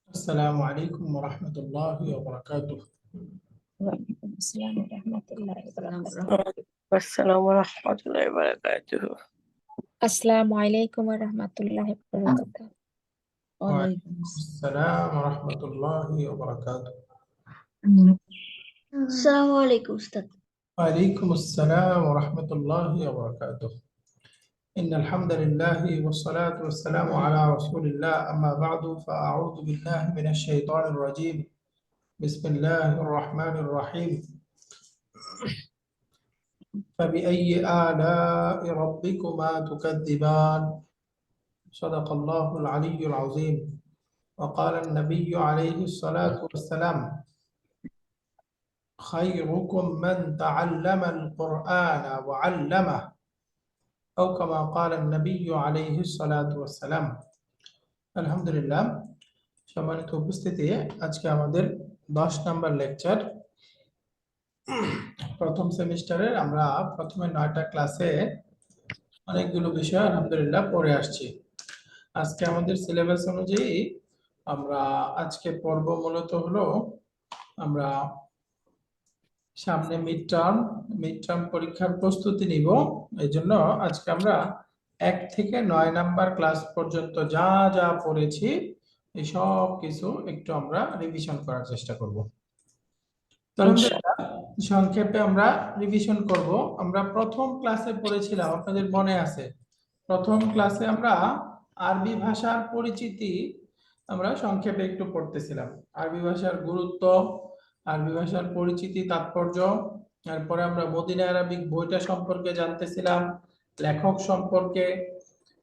السلام عليكم ورحمة الله وبركاته. وعليكم السلام ورحمة الله وبركاته. والسلام ورحمة الله وبركاته. السلام عليكم ورحمة الله وبركاته. وعليكم السلام ورحمة الله وبركاته. السلام عليكم أستاذ. وعليكم السلام ورحمة الله وبركاته. إن الحمد لله والصلاة والسلام على رسول الله، أما بعد فأعوذ بالله من الشيطان الرجيم. بسم الله الرحمن الرحيم. فبأي آلاء ربكما تكذبان؟ صدق الله العلي العظيم. وقال النبي عليه الصلاة والسلام: خيركم من تعلم القرآن وعلمه، أو كما قال النبي عليه الصلاة والسلام. আলহামদুলিল্লাহ, সম্মানিত উপস্থিতি, আজকে আমাদের 10 নম্বর লেকচার। প্রথম সেমিস্টারের আমরা প্রথমে 9টা ক্লাসে অনেকগুলো বিষয় আলহামদুলিল্লাহ পড়ে আসছি। আজকে আমাদের সিলেবাস অনুযায়ী আমরা আজকে পর্ব মূলত হলো আমরা সামনে মিড টার্ম পরীক্ষার প্রস্তুতি নিব। এই জন্য আজকে আমরা 1 থেকে 9 নাম্বার ক্লাস পর্যন্ত যা যা পড়েছি এই সব কিছু একটু আমরা রিভিশন করার চেষ্টা করব। সংক্ষেপে আমরা রিভিশন করব। আমরা প্রথম ক্লাসে পড়েছিলাম, আপনাদের মনে আছে, প্রথম ক্লাসে আমরা আরবি ভাষার পরিচিতি আমরা সংক্ষেপে একটু পড়তেছিলাম। আরবি ভাষার গুরুত্ব, আরবি ভাষার পরিচিতি, তাৎপর্য। এরপরে আমরা মদিনা আরাবিক বইটা সম্পর্কে জানতেছিলাম, লেখক সম্পর্কে।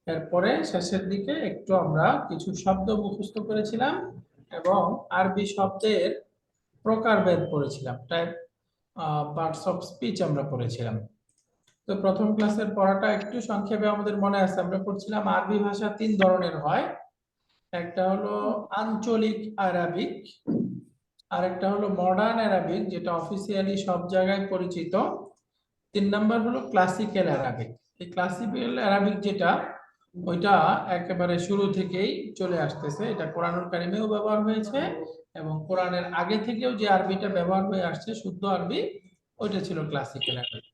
এরপরে শেষের দিকে একটু আমরা কিছু শব্দ মুখস্থ করেছিলাম এবং আরবি শব্দের প্রকারভেদ পড়েছিলাম, টাইপ পার্টস অফ স্পিচ আমরা পড়েছিলাম। তো প্রথম ক্লাসের পড়াটা একটু সংক্ষেপে আমাদের মনে আছে। আমরা পড়ছিলাম আরবি ভাষা 3 ধরনের হয়। একটা হলো আঞ্চলিক আরাবিক, আরেকটা হলো মডার্ন আরাবিক, যেটা অফিসিয়ালি সব জায়গায় পরিচিত। 3 নাম্বার হলো ক্লাসিক্যাল আরাবিক। এই ক্লাসিক্যাল আরাবিক যেটা, ওইটা একেবারে শুরু থেকেই চলে আসতেছে। এটা কোরআনুল কারিমেও ব্যবহার হয়েছে এবং কোরআনের আগে থেকেও যে আরবিটা ব্যবহার হয়ে আসছে শুদ্ধ আরবি, ওইটা ছিল ক্লাসিক্যাল আরবিক।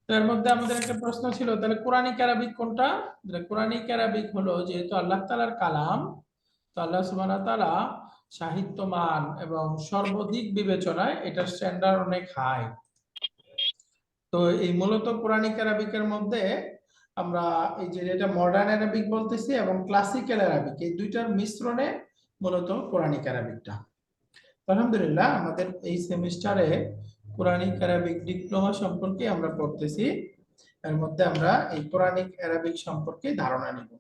এর মধ্যে আমাদের একটা প্রশ্ন ছিল, তাহলে কোরআনিক আরবিক কোনটা? কোরআনিক আরবিক হলো, যেহেতু আল্লাহ তাআলার কালাম, তো আল্লাহ সুবহানাহু ওয়া তাআলা সাহিত্যমান এবং সর্বাধিক বিবেচনায় এটার স্ট্যান্ডার্ড অনেক হাই। তো এই মূলত কোরআনিক আরবিকের মধ্যে আমরা এই যে এটা মডার্ন আরবিক বলতেছি এবং ক্লাসিক্যাল আরবিক, এই দুইটার মিশ্রণে মূলত কোরআনিক আরবিকটা। আলহামদুলিল্লাহ, আমাদের এই সেমিস্টারে কোরআনিক আরবিক ডিপ্লোমা সম্পর্কে আমরা পড়তেছি। এর মধ্যে আমরা এই কোরআনিক আরবিক সম্পর্কে ধারণা নিব।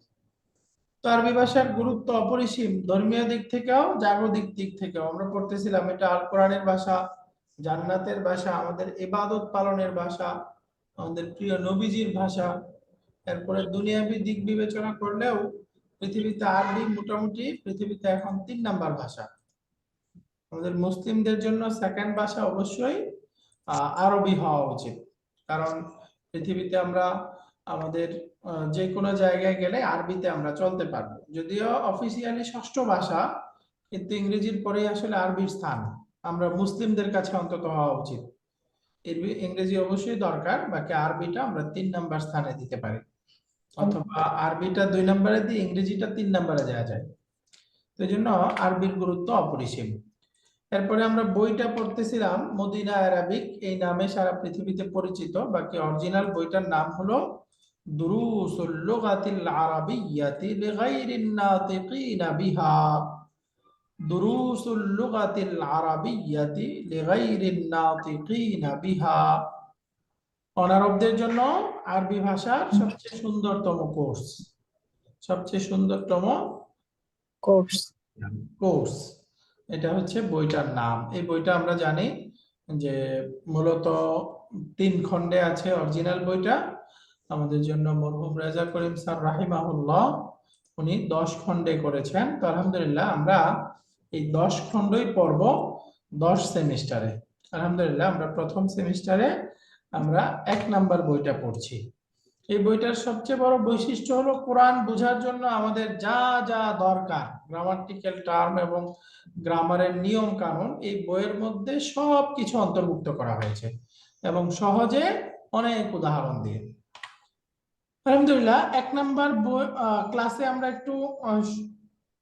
তো আরবি ভাষার গুরুত্ব অপরিসীম, ধর্মীয় দিক থেকেও জাগতিক দিক থেকেও। আমরা পড়তেছিলাম এটা আল কোরআনের ভাষা, জান্নাতের ভাষা, আমাদের ইবাদত পালনের ভাষা, আমাদের প্রিয় নবীজির ভাষা। এরপরে দুনিয়াবী দিক বিবেচনা করলেও পৃথিবীতে আরবি মোটামুটি পৃথিবীতে এখন 3 নাম্বার ভাষা। আমাদের মুসলিমদের জন্য সেকেন্ড ভাষা অবশ্যই আরবি হওয়া উচিত, কারণ পৃথিবীতে আমরা আমাদের যে কোনো জায়গায় গেলে আরবিতে আমরা চলতে পারবো। যদিও অফিসিয়ালি 6ষ্ঠ ভাষা, কিন্তু ইংরেজির পরেই আসলে আরবির স্থান আমরা মুসলিমদের কাছে অন্তত হওয়া উচিত। ইংরেজি অবশ্যই দরকার, বাকি আরবিটা আমরা 3 নাম্বার স্থানে দিতে পারি, অথবা আরবিটা 2 নম্বরে দিয়ে ইংরেজিটা 3 নম্বরে দেওয়া যায়। তো এই জন্য আরবির গুরুত্ব অপরিসীম। এরপরে আমরা বইটা পড়তেছিলাম মদিনা আরাবিক, এই নামে সারা পৃথিবীতে পরিচিত। বাকি অরিজিনাল বইটার নাম হলো দুরুসুল লুগাতিল আরাবিয়্যাতি লিগাইরিন নাতিকিনা বিহা। দুরুসুল লুগাতিল আরাবিয়্যাতি লিগাইরিন নাতিকিনা বিহা। অনারবদের জন্য আরবি ভাষার সবচেয়ে সুন্দরতম কোর্স, সবচেয়ে সুন্দরতম কোর্স, এটা হচ্ছে বইটার নাম। এই বইটা আমরা জানি যে মূলত 3 খণ্ডে আছে অরিজিনাল বইটা। আমাদের জন্য মরহুম রেজা করিম স্যার রাহিমাহুল্লাহ উনি 10 খণ্ডে করেছেন। তো আলহামদুলিল্লাহ আমরা এই 10 খণ্ডই পড়ব 10 সেমিস্টারে। আলহামদুলিল্লাহ আমরা প্রথম সেমিস্টারে আমরা 1 নাম্বার বইটা পড়ছি। এই বইটার সবচেয়ে বড় বৈশিষ্ট্য হলো কোরআন বোঝার জন্য আমাদের যা যা দরকার গ্রামাটিক্যাল টার্ম এবং গ্রামারের নিয়ম কানুন এই বইয়ের মধ্যে সব কিছু অন্তর্ভুক্ত করা হয়েছে এবং সহজে অনেক উদাহরণ দিয়ে। আলহামদুলিল্লাহ, 1 নাম্বার ক্লাসে আমরা একটু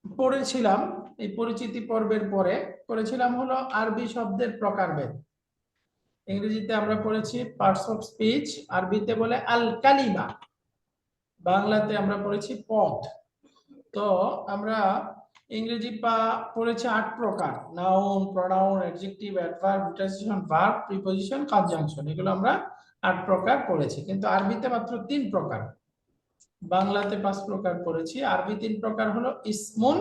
পড়েছিলাম এই পরিচিতি পর্বের পরে পড়েছিলাম হলো আরবি শব্দের প্রকারভেদ। ইংরেজিতে আমরা পড়েছি পার্টস অফ স্পিচ, আরবিতে বলে আল কালিমা, বাংলাতে আমরা পড়েছি পদ। তো আমরা ইংরেজি পড়েছি 8 প্রকার: noun, pronoun, adjective, adverb, preposition, verb, preposition, conjunction. এগুলো আমরা 8 প্রকার পড়েছি, কিন্তু আরবিতে মাত্র 3 প্রকার। বাংলাতে 5 প্রকার পড়েছি। আরবি 3 প্রকার হলো ইসমুন,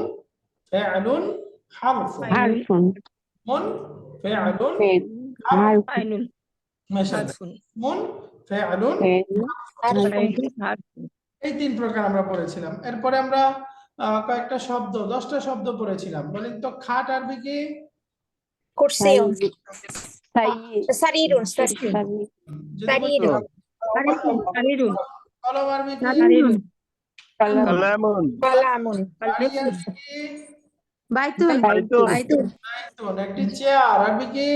ফাইলুন, হারফুন। ইসমুন, ফাইলুন, ফাইলুন, মাশাআল্লাহ। হারফুন, ইসমুন, ফাইলুন, হারফুন। এই 3 প্রকার আমরা পড়েছিলাম। এরপরে আমরা কয়েকটা শব্দ, 10টা শব্দ পড়েছিলাম। বলেন তো খাট আরবি কি? কুরসিউন, সাইয়্যিদ সারিরুন, সারিরুন, যদি বলি সারিরুন, কলম আরবি কি? সারিরুন, কালামুন কালামুন, গাড়ি আরবি কি? বাইতুন, বাইতুন বাইতুন, বাইতুন। একটি চেয়ার আরবি কি?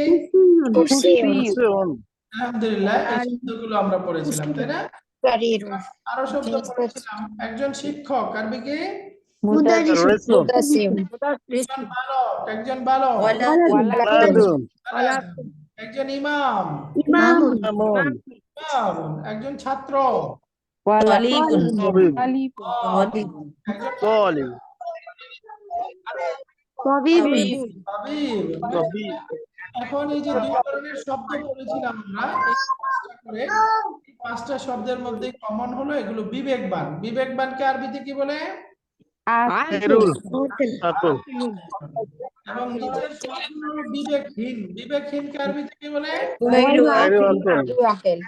কুরসিউন, কুরসিউন আলহামদুলিল্লাহ, এই শব্দগুলো আমরা পড়েছিলাম, তাই না? সারিরুন, আরো শব্দ পড়েছিলাম। একজন শিক্ষক আরবি কি? মুদাররিসুন মুদাসসিউন, একজন বালক ওয়ালাদুন একজন ইমাম, ইমামুন, আমুন একজন ছাত্র, তালিবুন, তাবিব একজন তালিব তাবিবুন, তাবিব। তাবিব এখন এই যে 2 ধরনের শব্দ পড়েছিলাম আমরা, এই 5টা করে, এই 5টা শব্দের মধ্যে কমন হলো এগুলো বিবেকবান। বিবেকবানকে আরবিতে কি বলে? আকিলুন আকল এবং নিচের শব্দগুলো হলো বিবেকহীন। বিবেকহীনকে আরবিতে কি বলে? গায়রু আকল আকিল,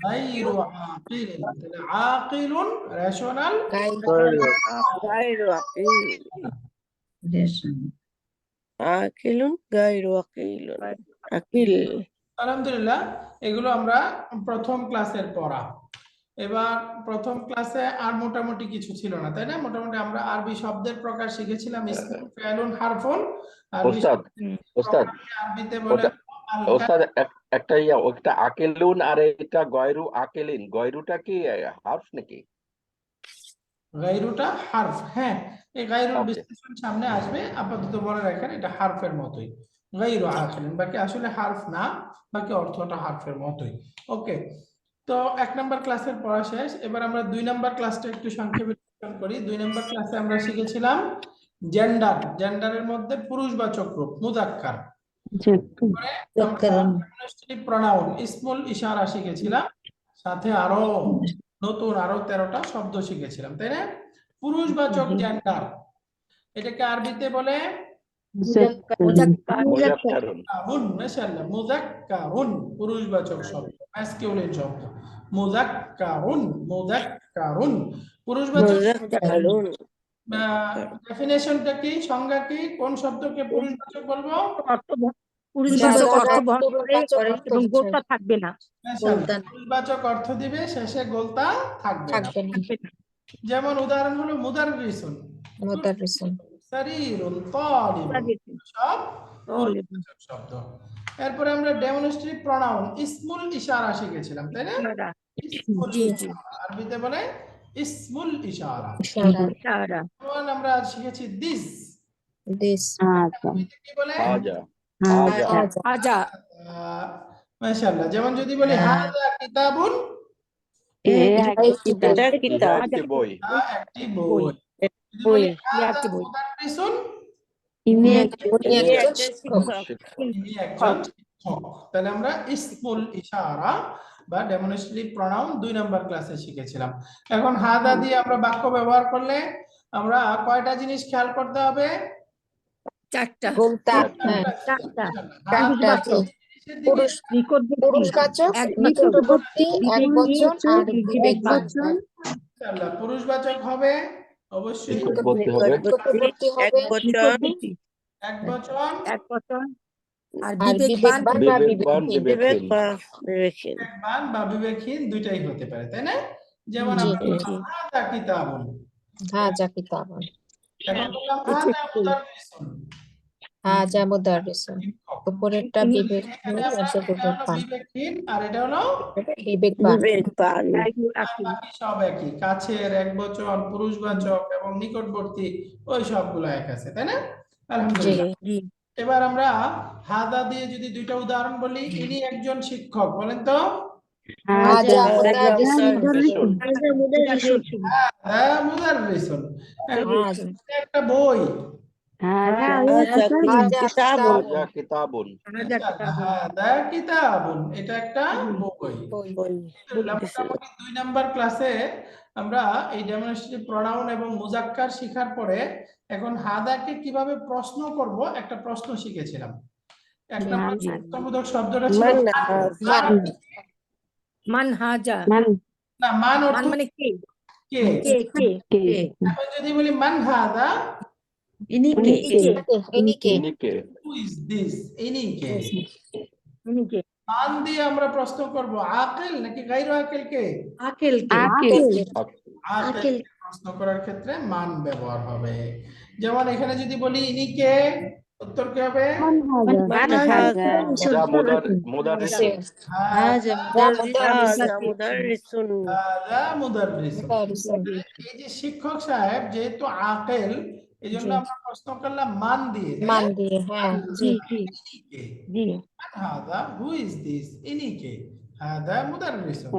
গায়রু আকিল। তাহলে আকিলুন রেশনাল, গায়রু আকিলুন গায়রু আকিলুন আকিল। আলহামদুলিল্লাহ, এগুলো আমরা প্রথম ক্লাসের পড়া। এবার প্রথম ক্লাসে আর মোটামুটি কিছু ছিল না, তাই না? মোটামুটি আমরা আরবি শব্দের প্রকার শিখেছিলাম, ইসমুন, ফাইলুন, হারফুন। আরবি ওস্তাদ ওস্তাদ প্রকারকে আরবিতে বলে আল ওস্তাদ একটা ওটা আকেলুন আর এটা গয়রু আকেলিন, গয়রুটা কি হার্ফ নাকি? গায়রুটা হারফ। হ্যাঁ, এই গায়রুর Okay. বিশ্লেষণ সামনে আসবে, আপাতত মনে রাখেন এটা হারফের মতোই। গায়রু আকিলিন বাকি আসলে হারফ না, বাকি অর্থটা হারফের মতোই। ওকে, তো 1 নাম্বার ক্লাসের পড়া শেষ। এবার আমরা 2 নাম্বার ক্লাসটা একটু সংক্ষেপে ডিসকাস করি। 2 নাম্বার ক্লাসে আমরা শিখেছিলাম জেন্ডার। জেন্ডারের মধ্যে পুরুষবাচক রূপ মুযাক্কার, প্রোনাউন, ইসমুল ইশারা শিখেছিলাম, সাথে আরো নতুন আরো 13টা শব্দ শিখেছিলাম, তাই না? পুরুষবাচক জেন্ডার, এটাকে আরবিতে বলে মুযাক্কারুন। মাশাআল্লাহ, মুযাক্কারুন পুরুষবাচক শব্দ, ম্যাসকিউলিন শব্দ। মুযাক্কারুন পুরুষবাচক। মুযাক্কারুন ডেফিনেশনটা কি, সংজ্ঞা কি? কোন শব্দকে পুরুষবাচক বলবো? পুরুষবাচক অর্থ বহন করে এবং গোলটা থাকবে না, মাশাআল্লাহ, পুরুষবাচক অর্থ দিবে, শেষে গোলতা থাকবে না। থাকবে না। যেমন উদাহরণ হলো মুদাররিসুন, মুদাররিসুন, সারিরুন, তালিবুন, সব পুরুষবাচক শব্দ। এরপরে আমরা ডেমনস্ট্রেটিভ প্রোনাউন ইসমুল ইশারা শিখেছিলাম, তাই না? ইসমুল ইশারা, আরবিতে বলে ইসমুল ইশারা। যেমন আমরা আজ শিখেছি দিস, দিস, আরবিতে কি বলে? হাজা আজা, মাশাআল্লাহ। যেমন যদি বলি হাযা কিতাবুন, এটা কিতাব একটি বই। একটি বই। যদি বই বলি হাযা মুদাররিসুন, ইনি ইনি একজন একজন শিক্ষক। শিক্ষক ইনি একজন শিক্ষক। তাহলে আমরা ইসমুল ইশারা বা ডেমনস্ট্রেটিভ প্রোনাউন 2 নাম্বার ক্লাসে শিখেছিলাম। এখন হাদা দিয়ে আমরা বাক্য ব্যবহার করলে আমরা কয়টা জিনিস খেয়াল করতে হবে? 4টা, চারটা। পুরুষবাচক, নিকটবর্তী, একবচন আর বিবেকবান। ইনশাআল্লাহ পুরুষবাচক হবে অবশ্যই নিকটবর্তী হবে। নিকটবর্তী হবে, একবচন, আর বিবেকবান বা বিবেকবান বিবেকহীন। বিবেকহীন। বিবেকহীন একবান বা বিবেকহীন দুইটাই হতে পারে, তাই না? যেমন জি। আমরা বললাম হাদা কিতাবুন, হাজা কিতাবুন, এখন বললাম হাদা মুদাররিসুন, হাজা মুদাররিসুন। শিক্ষক। উপরেরটা এখানে বিবেকহীন, আমরা নিচে এটা হলো বিবেকবান। বিবেকহীন আর এটা হলো বিবেকবান। বিবেক পান আর বাকি সব একই, কাছের, একবচন, পুরুষবাচক এবং নিকটবর্তী ওই সবগুলো এক আছে, তাই না? আলহামদুলিল্লাহ। জি এবার আমরা হাদা দিয়ে যদি দুইটা উদাহরণ বলি, ইনি একজন শিক্ষক, বলেন তো। হাজা হাজা মুদাররিসুন, মুদাররিসুন হাদা মুদাররিসুন। এখন হাজা একটা বই, হাজা কিতাবুন হাজা কিতাবুন। হাদা কিতাবুন, এটা একটা বই। বই। আলহামদুলিল্লাহ, মোটামুটি 2 নাম্বার ক্লাসে আমরা এই ডেমনস্ট্রেটিভ প্রোনাউন এবং মুজাক্কার শেখার পরে এখন হাদাকে কিভাবে প্রশ্ন করব একটা প্রশ্ন শিখেছিলাম। এক নম্বর প্রশ্নবোধক শব্দটা ছিল মান মান। মান। মান হাজা, না, মান মান অর্থ মানে কে? কে। কে? এখন যদি বলি মান হাদা, ইনি কে? ইনি কে? হু ইজ দিস, ইনি কে। ইনি কে? মান দিয়ে আমরা প্রশ্ন করব আকিল নাকি গায়রু আকিল কে। আকেল কে? আকিল প্রশ্ন করার ক্ষেত্রে মান ব্যবহার হবে। যেমন এখানে যদি বলি ইনি কে, উত্তর কি হবে? মান হাজা হাজা মুদাররিসুন। হাজা মুদাররিসুন হাদা মুদাররিসুন। মুদাররিসুন। এই যে শিক্ষক সাহেব যেহেতু আকিল, এই জন্য জি। আমরা প্রশ্ন করলাম মান দিয়ে, তাই মান না? দিয়ে, হ্যাঁ। জি ইনি কে? মান হাদা, হু ইজ দিস, ইনি কে। হাদা মুদাররিসুন।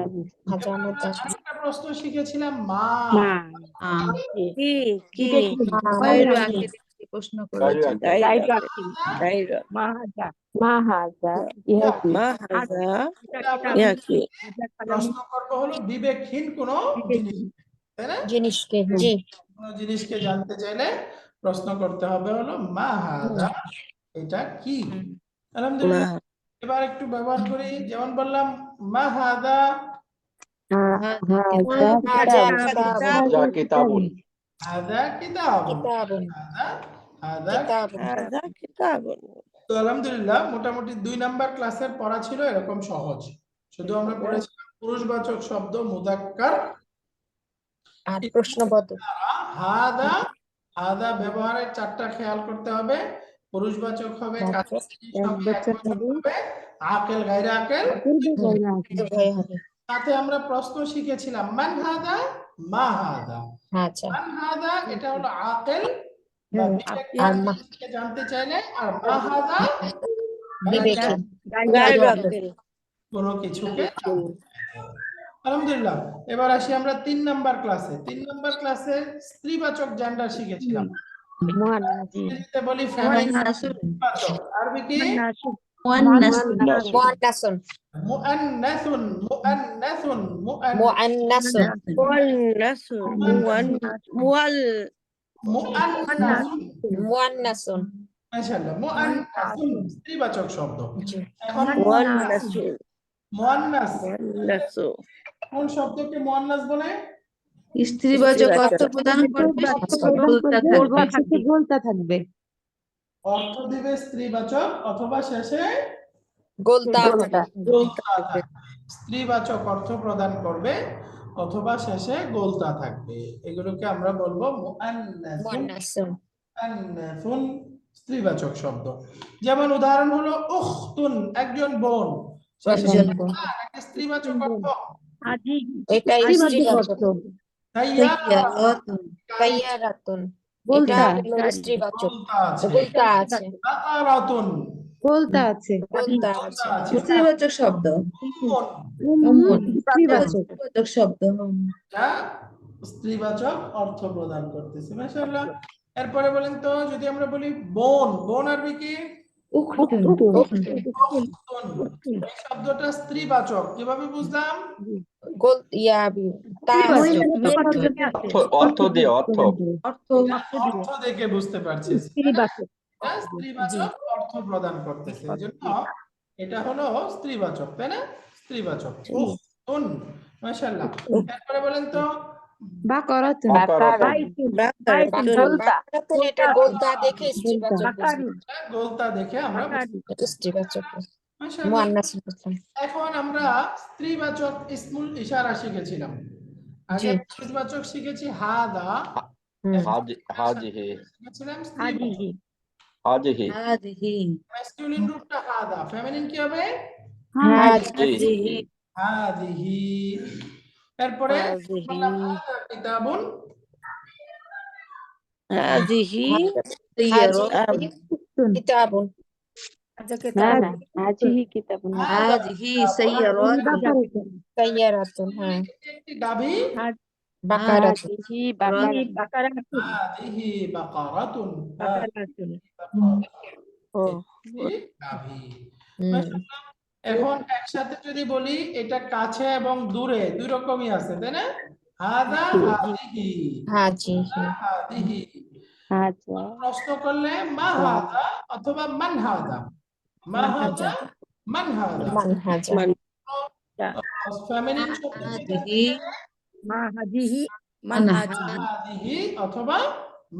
হাজা এবার আমরা মুদাররিসুন। আরেকটা প্রশ্ন শিখেছিলাম মা। কি কি গায়রু গায়রু আকিল। গায়রু মা হাজা, মা হাজা ইয়া কি প্রশ্ন করব হলো বিবেকহীন কোন জিনিস, তাই না? জিনিসকে। জি। কোন জিনিসকে জানতে চাইলে প্রশ্ন করতে হবে হলো মা হাদা, এটা কি। আলহামদুলিল্লাহ। এবার একটু ব্যবহার করি, যেমন বললাম মা হাদা, হাজা কিতাবুন, হাজা কিতাবুন। হাদা কিতাবুন, কিতাবুন, হাদা। কিতাবুন। হাজা কিতাবুন তো আলহামদুলিল্লাহ, মোটামুটি 2 নাম্বার ক্লাসের পড়া ছিল এরকম সহজ। শুধু আমরা পড়েছিলাম পুরুষবাচক শব্দ মুযাক্কার, আর প্রশ্নবোধক। হাদা। হাদা ব্যবহারের 4টা খেয়াল করতে হবে। পুরুষবাচক হবে, কাছের জিনিস হবে, একবচন হবে, আকেল গায়রে আকেল। উভয় হবে। সাথে আমরা প্রশ্ন শিখেছিলাম মান হাদা, মা হাদা। আচ্ছা। মান হাদা এটা হলো আকেল বা আর বিবেকবান মা জিনিসকে জানতে চাইলে, আর মা হাদা বিবেকহীন। গায়রু আকিল কোনো কিছুকে জানতে চাইলে। আলহামদুলিল্লাহ। এবার আসি আমরা 3 নাম্বার ক্লাসে। 3 নাম্বার ক্লাসে স্ত্রীবাচক জেন্ডার শিখেছিলাম। ইংরেজিতে বলি ফেমিনিন স্ত্রীবাচক, আরবি কি মুআন্নাসুন, মুআন্নাসুন। মুআন্নাসুন, মুআন্নাসুন। মুআন্নাসুন, মুয়ান্নাসুন মুআন্নাসুন, মুআন্নাসুন। মাশাআল্লাহ, মুআন্নাসুন স্ত্রীবাচক শব্দ। জি। এখন মুয়ান্নাসুন মুআন্নাস, মুয়ান্নাসু কোন শব্দকে মুআন্নাস বলে? স্ত্রীবাচক অর্থ প্রদান করবে, শেষে গোলতা থাকবে। অর্থ দিবে স্ত্রীবাচক অথবা শেষে গোলতা হবে। গোলতা থাকবে। স্ত্রীবাচক অর্থ প্রদান করবে অথবা শেষে গোলতা থাকবে, এগুলোকে আমরা বলবো মুআন্নাসুন। মুআন্নাসুন। মুআন্নাসুন স্ত্রীবাচক শব্দ। যেমন উদাহরণ হলো উখতুন, একজন বোন। শেষে একজন বোন। নাকি স্ত্রীবাচক অর্থ? এটা স্ত্রীবাচক। সাইয়ারাতুন, সাইয়ারাতুন, গোলতা। এটা হলো স্ত্রীবাচক। গোলতা আছে। গোলতা আছে। বাকারাতুন, গোলতা আছে। গোলতা আছে। আছে। স্ত্রীবাচক শব্দ। উম্মুন, স্ত্রীবাচক শব্দ। এটা স্ত্রীবাচক অর্থ প্রদান করতেছে। মাশাআল্লাহ। এরপরে বলেন তো, যদি আমরা বলি বোন, বোন আরবি কি? উখতুন। উখতুন। এই শব্দটা স্ত্রীবাচক, কিভাবে বুঝলাম? গোল তা আছে। অর্থ দিয়ে অর্থ। অর্থ দেখে বুঝতে পারছি, স্ত্রীবাচক। এটা স্ত্রীবাচক অর্থ প্রদান করতেছে, এজন্য এটা হলো স্ত্রীবাচক, তাই না? স্ত্রীবাচক উখতুন। মাশাআল্লাহ। এরপরে বলেন তো বাকারাতুন। বাকারাতুন, এটা গোলতা দেখে স্ত্রীবাচক বুঝবো। গোলতা দেখে আমরা এটা স্ত্রীবাচক। মাশাআল্লাহ। মুআন্নাস বুঝলাম। এখন আমরা স্ত্রীবাচক ইসমুল ইশারা শিখেছিলাম। আগে পুরুষবাচক শিখেছি হাদা, হাজিহি শিখেছিলাম হাজিহি হাজিহি হাদিহি ম্যাসকুলিন রূপটা হাদা, ফেমিনিন কি হবে হাজিহি হাদিহি। এরপরে হাজিহি বললাম হাদা কিতাবুন, হাজিহি কিতাবুন আচ্ছা না কিতাব না হাজিহি কিতাবুন হাদিহি সাইয়ারাতুন সাইয়ারাতুন হ্যাঁ এটি একটি গাভী, বাকারাতুন হাদিহি বাকারাতুন বাকারাতুন হাদিহি বাকারাতুন, বাকারাতুন ও হাদিহি গাভী। হুম মাশাআল্লাহ। এখন একসাথে যদি বলি এটা কাছে এবং দূরে দুই রকমই আছে, তাই না? হাদা হাদিহি, হাজি হাদিহি। আচ্ছা প্রশ্ন করলে মা হাদা অথবা মান হাদা, মা হাদা মান হাদা। মানহাজা মান ফেমিনিন শব্দ হাদিহি মা হাজিহি মান হাদিহি অথবা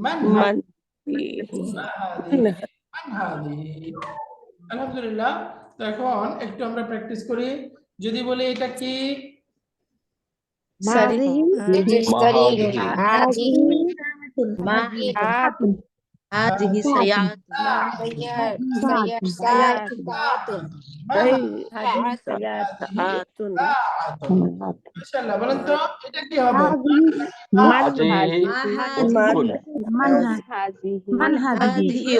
মান মান হাদিহি, মান হাদিহি। আলহামদুলিল্লাহ। তো এখন একটু আমরা প্র্যাকটিস করি। যদি বলি এটা কি, হাদিহি সারিরু হাদিহি হাজি হাদিহি সাইয়ারাতুন সায়াতুন সায়াতুন মাশাআল্লাহ। বলেন তো এটা কি হবে? হাজিহি উখতুন হাদিহি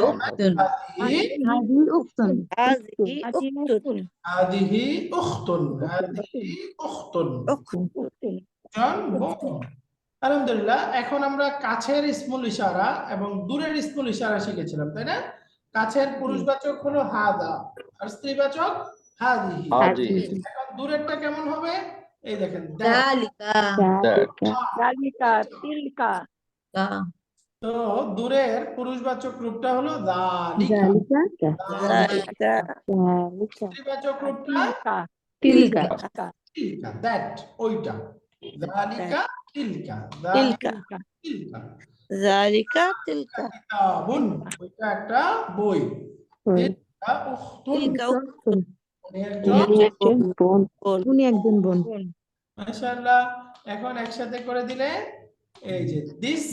উখতুন হাদিহি উখতুন হাজিহি উখতুন হাদিহি উখতুন, হাদিহি উখতুন। উখতুন জন বোন। আলহামদুলিল্লাহ। এখন আমরা কাছের ইসমুল ইশারা এবং দূরের ইসমুল ইশারা শিখেছিলাম, তাই না? কাছের পুরুষবাচক হলো হাদা আর স্ত্রীবাচক হাদিহি। হাজিহি এখন দূরেরটা কেমন হবে? এই দেখেন দ্যাট। যালিকা যালিকা তিলকা তো দূরের পুরুষবাচক রূপটা হলো যালিকা, যালিকা স্ত্রীবাচক রূপটা তিলকা তিলকা তিলকা, দ্যাট, ওইটা। যালিকা তিলকা, তিলকা তিলকা। যালিকা তিলকা কিতাবুন, ওইটা একটা বই। তিলকা উখতুন, তিলকা উখতুন উনি একজন উনি একজন বোন মাশাআল্লাহ। এখন একসাথে করে দিলে এই যে দিস,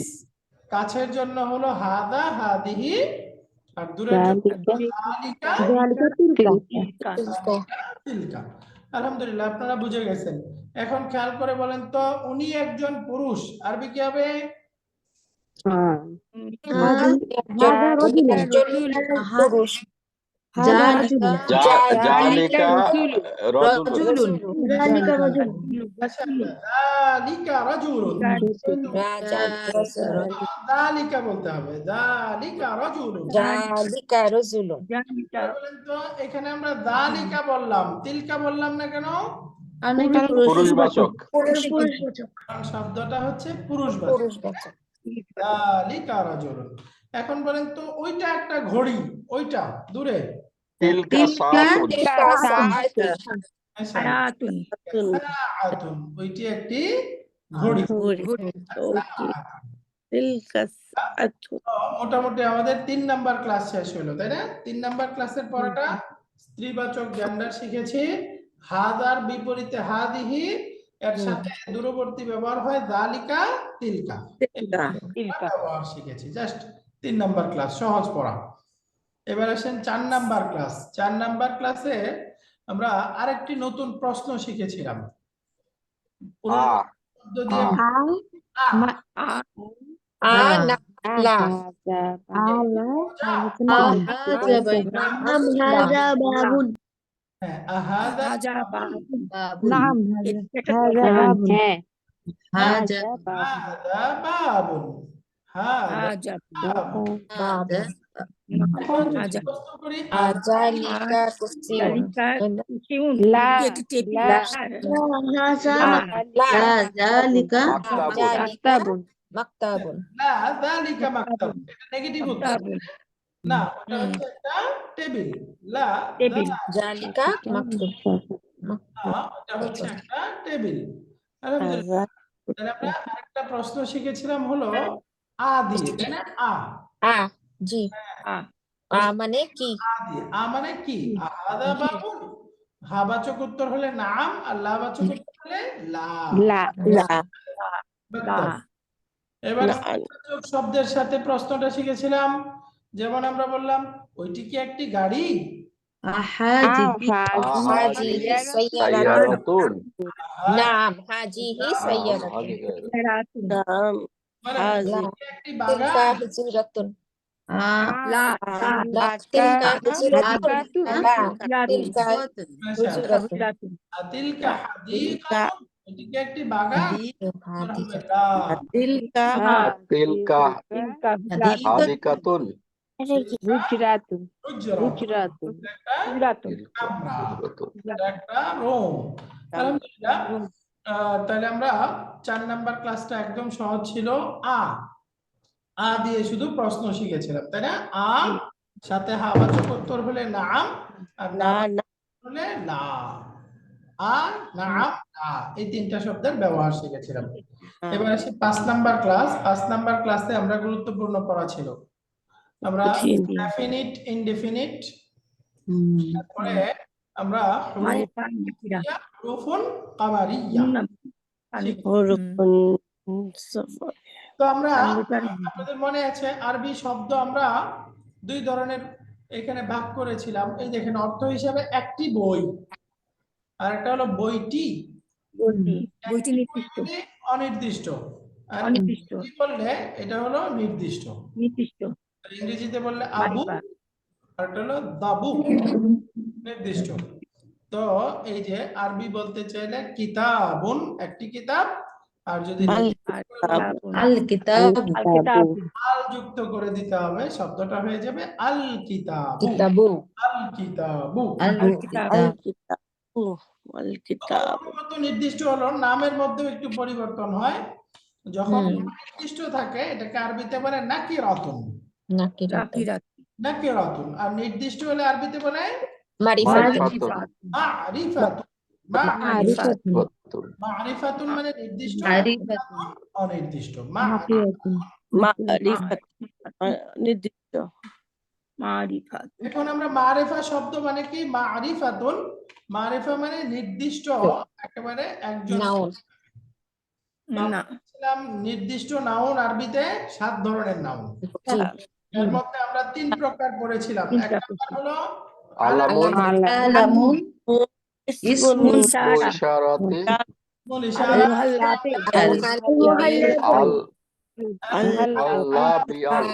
কাছের জন্য হলো হাদা হাদিহি, আর দূরের জন্য যালিকা যালিকা তিলকা তিলকা। আলহামদুলিল্লাহ, আপনারা বুঝে গেছেন। এখন খেয়াল করে বলেন তো, উনি একজন পুরুষ, আরবি কি হবে? পুরুষ জালিকা রাজুলুন যালিকা রাজুলুন, যালিকা বলতে হবে, যালিকা রাজুলুন। জালিকা রাজুলুন বলেন তো, এখানে আমরা যালিকা বললাম, তিলকা বললাম না কেন? পুরুষবাচক কারণ শব্দটা হচ্ছে পুরুষবাচক। পুরুষবাচক যালিকা রাজুলুন। এখন বলেন তো, ওইটা একটা ঘড়ি, ওইটা দূরে। তিলকা সাআতুন হায়াতুন সাআতুন, ওইটি একটি ঘড়ি। তিলকা সাআতুন তো মোটামুটি আমাদের 3 নাম্বার ক্লাস শেষ হলো, তাই না? 3 নাম্বার ক্লাসের পড়াটা স্ত্রীবাচক জেন্ডার শিখেছি। হাদার বিপরীতে হাদিহি, এর সাথে দূরবর্তী ব্যবহার হয় যালিকা তিলকা, তিলকা ব্যবহার শিখেছি। জাস্ট 3 নাম্বার ক্লাস, সহজ পড়া। এবার আসেন 4 নাম্বার ক্লাস। 4 নাম্বার ক্লাসে আমরা আরেকটি নতুন প্রশ্ন শিখেছিলাম। আ শব্দ দিয়ে লা আহাদা হাজা বাবুন নাম হাদা বাবুন, হাদা হাজা বাবুন। হাজা প্রশ্ন করি, জালিকা কুসিউন যালিকা কুসিউন একটি টেবিল যালিকা মাকতাবুন না যালিকা মাকতাব, এটা নেগেটিভ উত্তর না, ওটা হচ্ছে একটা টেবিল। লা টেবিল জালিকা মাকতুব ওটা হচ্ছে একটা টেবিল। আলহামদুলিল্লাহ। তাহলে আমরা আরেকটা প্রশ্ন শিখেছিলাম হলো আ দিয়ে, তাই না? আ জি মানে কি আ মানে কি? আহাদা বাবুন, হাবাচক উত্তর হলে নাম, আর লাবাচক উত্তর হলে লা। বাক্তার। এবার না, সূচক শব্দের সাথে প্রশ্নটা শিখেছিলাম, যেমন আমরা বললাম ওইটি কি একটি গাড়ি? هذه هذه سيارة সাইয়ারাতুন نعم هذه سيارة নাম মানে হাজি لا এটি একটি تلك বাগান? حجرة لا لا تلك حجرة لا تلك আচ্ছা, حجرة আতিলকা হাদিকাতুন, এটি কি একটি বাগান? هذه লা, তিলকা তিলকা هذه হাদিকাতুন হুজরা, هجرة একটা কামরা, এটা একটা রুম। আলহামদুলিল্লাহ। তাহলে আমরা 4 নাম্বার ক্লাসটা একদম সহজ ছিল। আ দিয়ে শুধু প্রশ্ন শিখেছিলাম, তাই না? সাথে হাওয়াচক উত্তর হলে নাম, আর না না হলে লা। নাম, লা, এই 3টা শব্দের ব্যবহার শিখেছিলাম। এবার আসি 5 নাম্বার ক্লাস। 5 নাম্বার ক্লাসে আমরা গুরুত্বপূর্ণ পড়া ছিল আমরা ডেফিনিট, ইনডেফিনিট, তারপরে আমরা হুরুফুন কামারিয়া। তো আমরা, আপনাদের মনে আছে আরবি শব্দ আমরা 2 ধরনের এখানে ভাগ করেছিলাম। এই দেখেন, অর্থ হিসাবে একটি বই, আর একটা হলো বইটি। বইটি একটি বই নির্দিষ্ট মানে অনির্দিষ্ট, আর অনির্দিষ্ট বই বললে এটা হলো নির্দিষ্ট। নির্দিষ্ট আর ইংরেজিতে বললে আবু, আর একটা হলো দাবু, নির্দিষ্ট। তো এই যে আরবি বলতে চাইলে কিতাবুন, একটি কিতাব, আর যদি الكتاب আল যুক্ত করে দিতে হবে, শব্দটা হয়ে যাবে আল কিতাবু। كتاب আল কিতাবু। الكتاب কিতাব মতো নির্দিষ্ট হলো, নামের মধ্যে একটু পরিবর্তন হয়। যখন নির্দিষ্ট থাকে এটাকে আরবিতে বলে নাকিরাতুন, نكرة নাকিরাতুন। আর নির্দিষ্ট হলে আরবিতে বলে معرفة মারিফাতুন মারিফাতুন। মারিফাতুন মারিফাতুন মানে নির্দিষ্ট, معرفة অনির্দিষ্ট। মারিফাত নির্দিষ্ট এখন আমরা মারিফা শব্দ মানে কি? মারিফাতুন, মারিফা মানে নির্দিষ্ট, একেবারে একজন। نون নির্দিষ্ট নাউন আরবিতে 7 ধরনের নাউন। এর মধ্যে আমরা 3 প্রকার পড়েছিলাম। এক নাম্বার হলো আলামুন علم اسم ইশারাতি ইসমুল ইশারা, আল আল্লাহ বিআল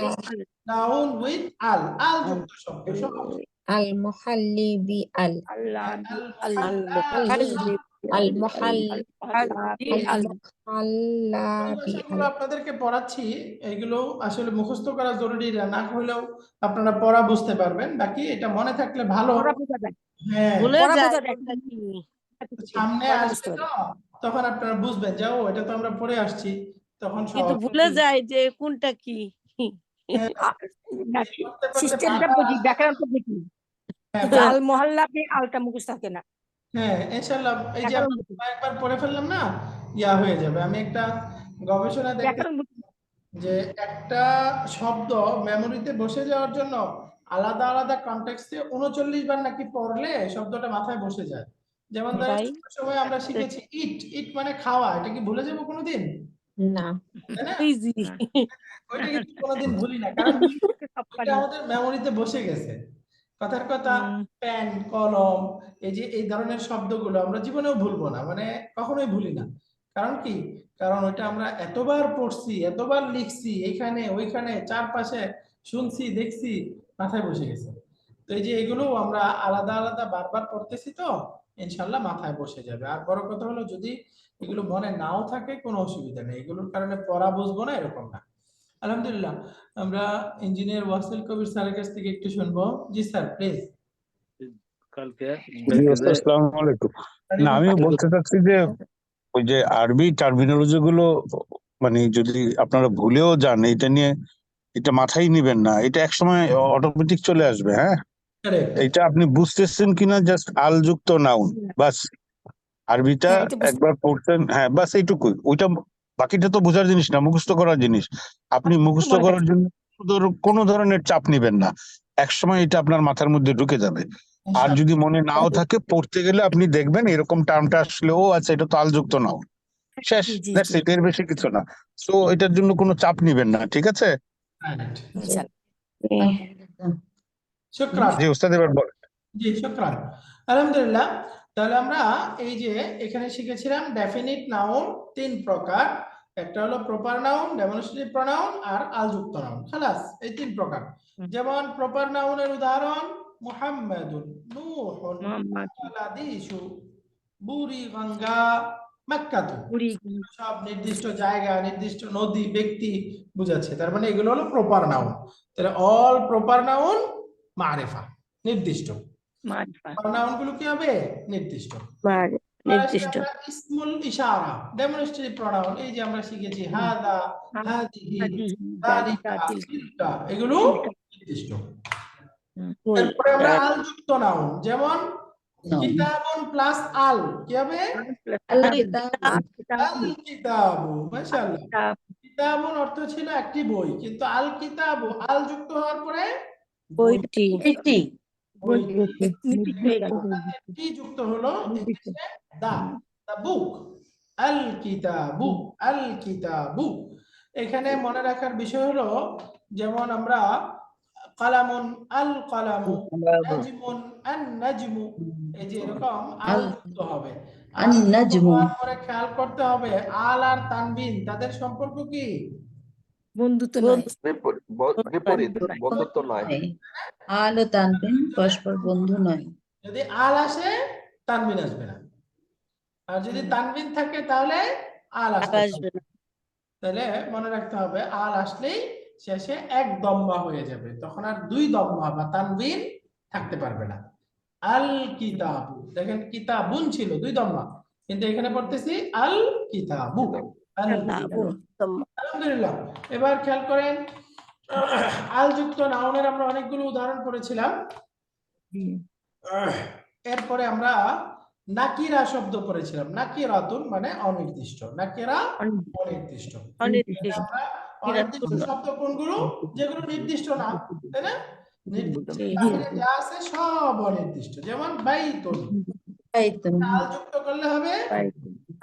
নাউন উইথ আল, আল যুক্ত শব্দ। المحلي بال المحلى যেগুলো আপনাদেরকে পড়াচ্ছি এগুলো আসলে মুখস্থ করা জরুরি না হলেও আপনারা পড়া বুঝতে পারবেন। বাকি এটা মনে থাকলে ভালো। হ্যাঁ, ভুলে যায় সামনে আসবে তো, তখন আপনারা বুঝবেন যে ও এটা তো আমরা পড়ে আসছি, তখন কিন্তু সহজ ভুলে যায় যে কোনটা কি হ্যাঁ, করতে করতে সিস্টেমটা বারবার বুঝি, ব্যাকরণটা বুঝি। হ্যাঁ, আল মহল্লা আলটা মুখস্থ থাকে না। হ্যাঁ, ইনশাআল্লাহ এই যে ব্যাকরণ আমরা বুঝি, একবার পড়ে ফেললাম না, ইয়া হয়ে যাবে। আমি একটা গবেষণা দেখতে ব্যাকরণ বুঝি। যে একটা শব্দ মেমোরিতে বসে যাওয়ার জন্য আলাদা আলাদা কনটেক্সটে 39 বার নাকি পড়লে শব্দটা মাথায় বসে যায়। যেমন ধরেন তাই? ছোট সময় আমরা শিখেছি ইট, ইট মানে খাওয়া, এটা কি ভুলে যাবো কোনোদিন? না তাই না? ইজি ওইটা কিন্তু কোনোদিন ভুলি না, কারণ এটা আমাদের মেমোরিতে বসে গেছে। কথার কথা, পেন, কলম, এই যে এই ধরনের শব্দগুলো আমরা জীবনেও ভুলবো না, মানে কখনোই ভুলি না। কারণ কি? কারণ ওইটা আমরা এতবার পড়ছি, এতবার লিখছি, এইখানে ওইখানে চারপাশে শুনছি, দেখছি, মাথায় বসে গেছে। তো এই যে এগুলো আমরা আলাদা আলাদা বারবার পড়তেছি, তো ইনশাল্লাহ মাথায় বসে যাবে। আর বড় কথা হলো যদি এগুলো মনে নাও থাকে কোনো অসুবিধা নেই, এগুলোর কারণে পড়া বুঝবো না এরকম না। আলহামদুলিল্লাহ। আমরা ইঞ্জিনিয়ার ওয়াসিল কবির স্যারের কাছ থেকে একটু শুনবো। জি স্যার, প্লিজ। জি, আসসালামু আলাইকুম। না, আমি বলতে চাচ্ছি যে ওই যে আরবি টার্মিনোলজি গুলো মানে যদি আপনারা ভুলেও যান এটা নিয়ে, এটা মাথায় নিবেন না, এটা একসময় অটোমেটিক চলে আসবে। হ্যাঁ, এটা আপনি বুঝতেছেন কিনা, জাস্ট আল যুক্ত নাউন, বাস। আরবিটা হ্যাঁ, এটা বুঝতে- একবার পড়ছেন, হ্যাঁ বাস এইটুকুই। ওইটা বাকিটা তো বোঝার জিনিস না, মুখস্থ করার জিনিস। আপনি মুখস্থ মনে করার জন্য কোনো ধরনের চাপ নিবেন না, একসময় এটা আপনার মাথার মধ্যে ঢুকে যাবে। আর যদি মনে নাও থাকে, পড়তে গেলে আপনি দেখবেন এরকম টার্মটা আসলে ও আচ্ছা এটা তো আলযুক্ত নাও, শেষ, জি, দ্যাটস জি। ইট, এর বেশি কিছু না। সো এটার জন্য কোনো চাপ নিবেন না, ঠিক আছে? রাইট। শুকরান। জি উস্তাদ, এবার বলেন। জি, শুকরান। আলহামদুলিল্লাহ। তাহলে আমরা এই যে এখানে শিখেছিলাম ডেফিনিট নাউন 3 প্রকার। একটা হলো প্রপার নাউন, ডেমনস্ট্রেটিভ প্রোনাউন আর আলযুক্ত নাউন। খালাস, এই 3 প্রকার। যেমন প্রপার নাউনের উদাহরণ মুহাম্মাদুন, নূহুন, মোহাম্মদ, বাংলাদেশু, বুড়িগঙ্গা, মাক্কাতু। বুড়ি, সব নির্দিষ্ট জায়গা, নির্দিষ্ট নদী, ব্যক্তি বুঝাচ্ছে। তার মানে এগুলো হলো প্রপার নাউন। তাহলে অল প্রপার নাউন মারিফা, নির্দিষ্ট। মারিফা, নাউন গুলো কি হবে? নির্দিষ্ট। নির্দিষ্ট। আমরা ইসমুল ইশারা, ডেমনস্ট্রেটিভ প্রোনাউন, এই যে আমরা শিখেছি হাদা, হাদিহি, হাদিহি, যালিকা, তিলকা, তিলকা, এগুলো তিলকা। নির্দিষ্ট। ফুল, তারপরে আমরা আলযুক্ত নাউন, যেমন নাউন। কিতাবুন প্লাস আল, কি হবে? আল কিতাব, আল কিতাবু। মাশাআল্লাহ। কিতাবুন অর্থ ছিল একটি বই, কিন্তু আল কিতাবু আল যুক্ত হওয়ার পরে বইটি। এটি বইটি নির্দিষ্ট হয়ে গেল। কি যুক্ত হলো? দা বুক, আল কিতাবু, আল কিতাবু। এখানে মনে রাখার বিষয় হলো, যেমন আমরা কালামুন, আল কালামু, নাজমুন, আন নাজমু, এই যে এরকম আল যুক্ত হবে। আন নাজমু, পরে খেয়াল করতে হবে আল আর তানবিন তাদের সম্পর্ক কি? বন্ধুত্ব নয়, বিপরীত, বন্ধুত্ব নয়। আল ও তানবিন পরস্পর বন্ধু নয়। যদি আল আসে তানবিন আসবে না, আর যদি তানবিন থাকে তাহলে আল আসবে। আসবে না। তাহলে মনে রাখতে হবে আল আসলেই শেষে এক দম্মা হয়ে যাবে, তখন আর দুই দম্মা বা তানবিন থাকতে পারবে না। আল কিতাবু, দেখেন কিতাবুন ছিল দুই দম্মা, কিন্তু এখানে পড়তেছি আল কিতাবু, আল কিতাবু। আলহামদুলিল্লাহ। এবার খেয়াল করেন, আল যুক্ত নাউনের আমরা অনেকগুলো উদাহরণ পড়েছিলাম। এরপরে আমরা নাকিরা শব্দ পড়েছিলাম। নাকিরাতুন মানে অনির্দিষ্ট, নাকিরা অনির্দিষ্ট। অনির্দিষ্ট। আমরা অনির্দিষ্ট শব্দ কোনগুলো? যেগুলো নির্দিষ্ট না, তাই না? নির্দিষ্ট বাহিরে যা আছে সব অনির্দিষ্ট। যেমন বাইতুন, বাইতুন, আল যুক্ত করলে হবে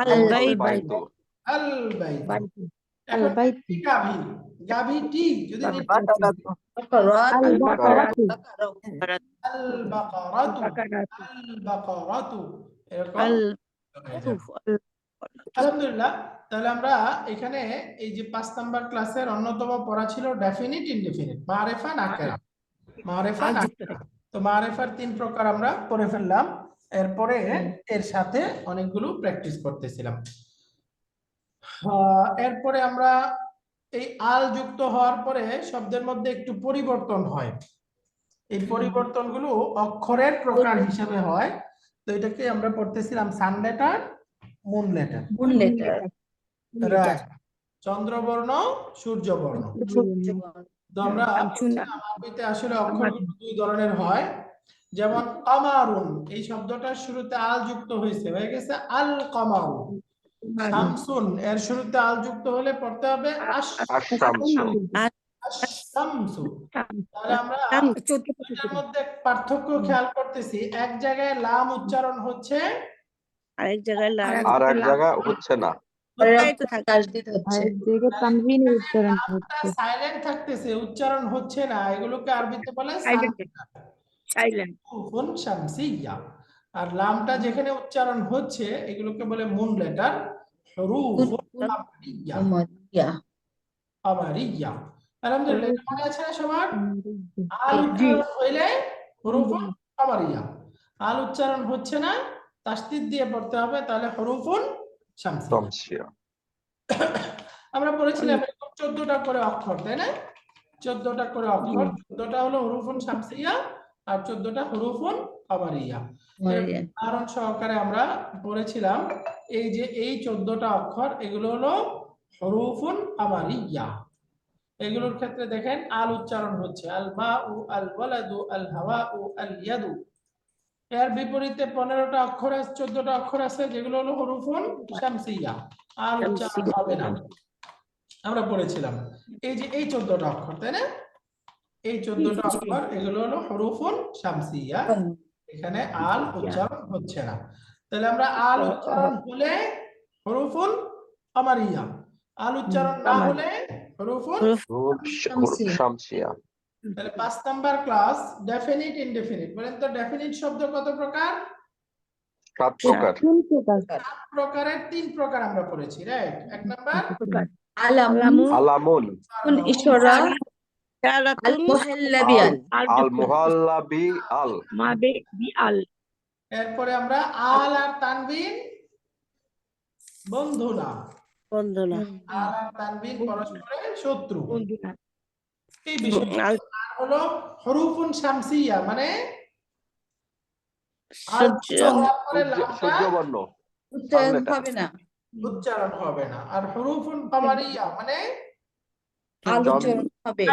আল বাইত। বাইতু। আল বাইত। এখন গাভী, গাভীটি যদি বাকারাত, আল বাকারাতু, বাকারাতু, আল বাকারাতু, এরকম। আল আলহামদুলিল্লাহ। তাহলে আমরা এখানে এই যে 5 নাম্বার ক্লাসের অন্যতম পড়া ছিল ডেফিনিট, ইনডেফিনিট, মারিফা, নাকেরা। মারিফা, নাকেরা। তো মারিফার 3 প্রকার আমরা পড়ে ফেললাম। এরপরে এর সাথে অনেকগুলো প্র্যাকটিস করতেছিলাম। এরপরে আমরা এই আল যুক্ত হওয়ার পরে শব্দের মধ্যে একটু পরিবর্তন হয়। এই পরিবর্তনগুলো অক্ষরের প্রকার হিসেবে হয়। তো এটাকে আমরা পড়তেছিলাম sun letter, moon letter. Moon letter, right. চন্দ্রবর্ণ, সূর্যবর্ণ। তো আমরা আরবিতে আসলে অক্ষরগুলো দুই ধরনের হয়। যেমন কামারুন, এই শব্দটার শুরুতে আল যুক্ত হয়েছে, হয়ে গেছে আল কামারু। শামসুন, এর শুরুতে আল যুক্ত হলে পড়তে হবে আশ-শামসু। আশ-শামসু। তাহলে আমরা এটার মধ্যে পার্থক্য খেয়াল করতেছি, এক জায়গায় লাম উচ্চারণ হচ্ছে, আরেক জায়গায় আর এক জায়গা হচ্ছে না। তাসদিদ হচ্ছে, সাইলেন্ট থাকতেছে, উচ্চারণ হচ্ছে না, এগুলোকে আরবিতে বলে সাইলেন্ট। হুরুফুন শামসিয়া। আর লামটা যেখানে উচ্চারণ হচ্ছে এগুলোকে বলে মুন লেটার, হুরুফুন কামারিয়া। কামারিয়া। কামারিয়া। আলহামদুলিল্লাহ, এটা মনে আছে না সবার? আল উচ্চারণ হইলে হুরুফুন কামারিয়া, আল উচ্চারণ হচ্ছে না, তাসদীদ দিয়ে পড়তে হবে, তাহলে হুরুফুন শামসিয়া। শামসিয়া। আমরা পড়েছিলাম এরকম 14টা করে অক্ষর, তাই না? 14টা করে অক্ষর, 14টা হলো হুরুফুন শামসিয়া আর 14টা হুরুফুন কামারিয়া। উদাহরণ সহকারে আমরা পড়েছিলাম এই যে এই 14টা অক্ষর, এগুলো হলো হুরুফুন কামারিয়া। এগুলোর ক্ষেত্রে দেখেন আল উচ্চারণ হচ্ছে, আল মাউ, আল ওয়ালাদু, আল হাওয়াউ, আল ইয়াদু। এর বিপরীতে 15টা অক্ষর আছে, 14টা অক্ষর আছে, যেগুলো হলো হুরুফুন শামসিয়া, আল উচ্চারণ হবে না। আমরা পড়েছিলাম এই যে এই 14টা অক্ষর, তাই না? এই 14টা অক্ষর এগুলো হলো হুরুফুন শামসিয়া, এখানে আল উচ্চারণ হচ্ছে না। তাহলে আমরা আল উচ্চারণ হলে হুরুফুন কামারিয়া। আল উচ্চারণ না কামার। হলে হরুফুন। শামসিয়া। তাহলে 5 নাম্বার ক্লাস ডেফিনিট ইনডেফিনিট। বলেন তো ডেফিনিট শব্দ কত প্রকার? 7 প্রকার। 7 প্রকারের 3 প্রকার আমরা পড়েছি, রাইট? 1 নাম্বার আলামুন আলামুন, ইশারা আল ইশারাতুন মুহাল্লাবিয়ান আল মুহাল্লাবি আল, মাবে বি আল। এরপরে আমরা আল আর তানবিন বন্ধু না। বন্ধনা আল আর তানবিন পরস্পরের শত্রু। বন্ধনা এই বিষয় আর হলো হরুফুন শামসিয়া, মানে আল সূর্য বলার পরে লামটা সূর্যবর্ণ উচ্চারণ সামনেটা। হবে না উচ্চারণ হবে না। আর হরুফুন কামারিয়া মানে আল উচ্চারণ হবে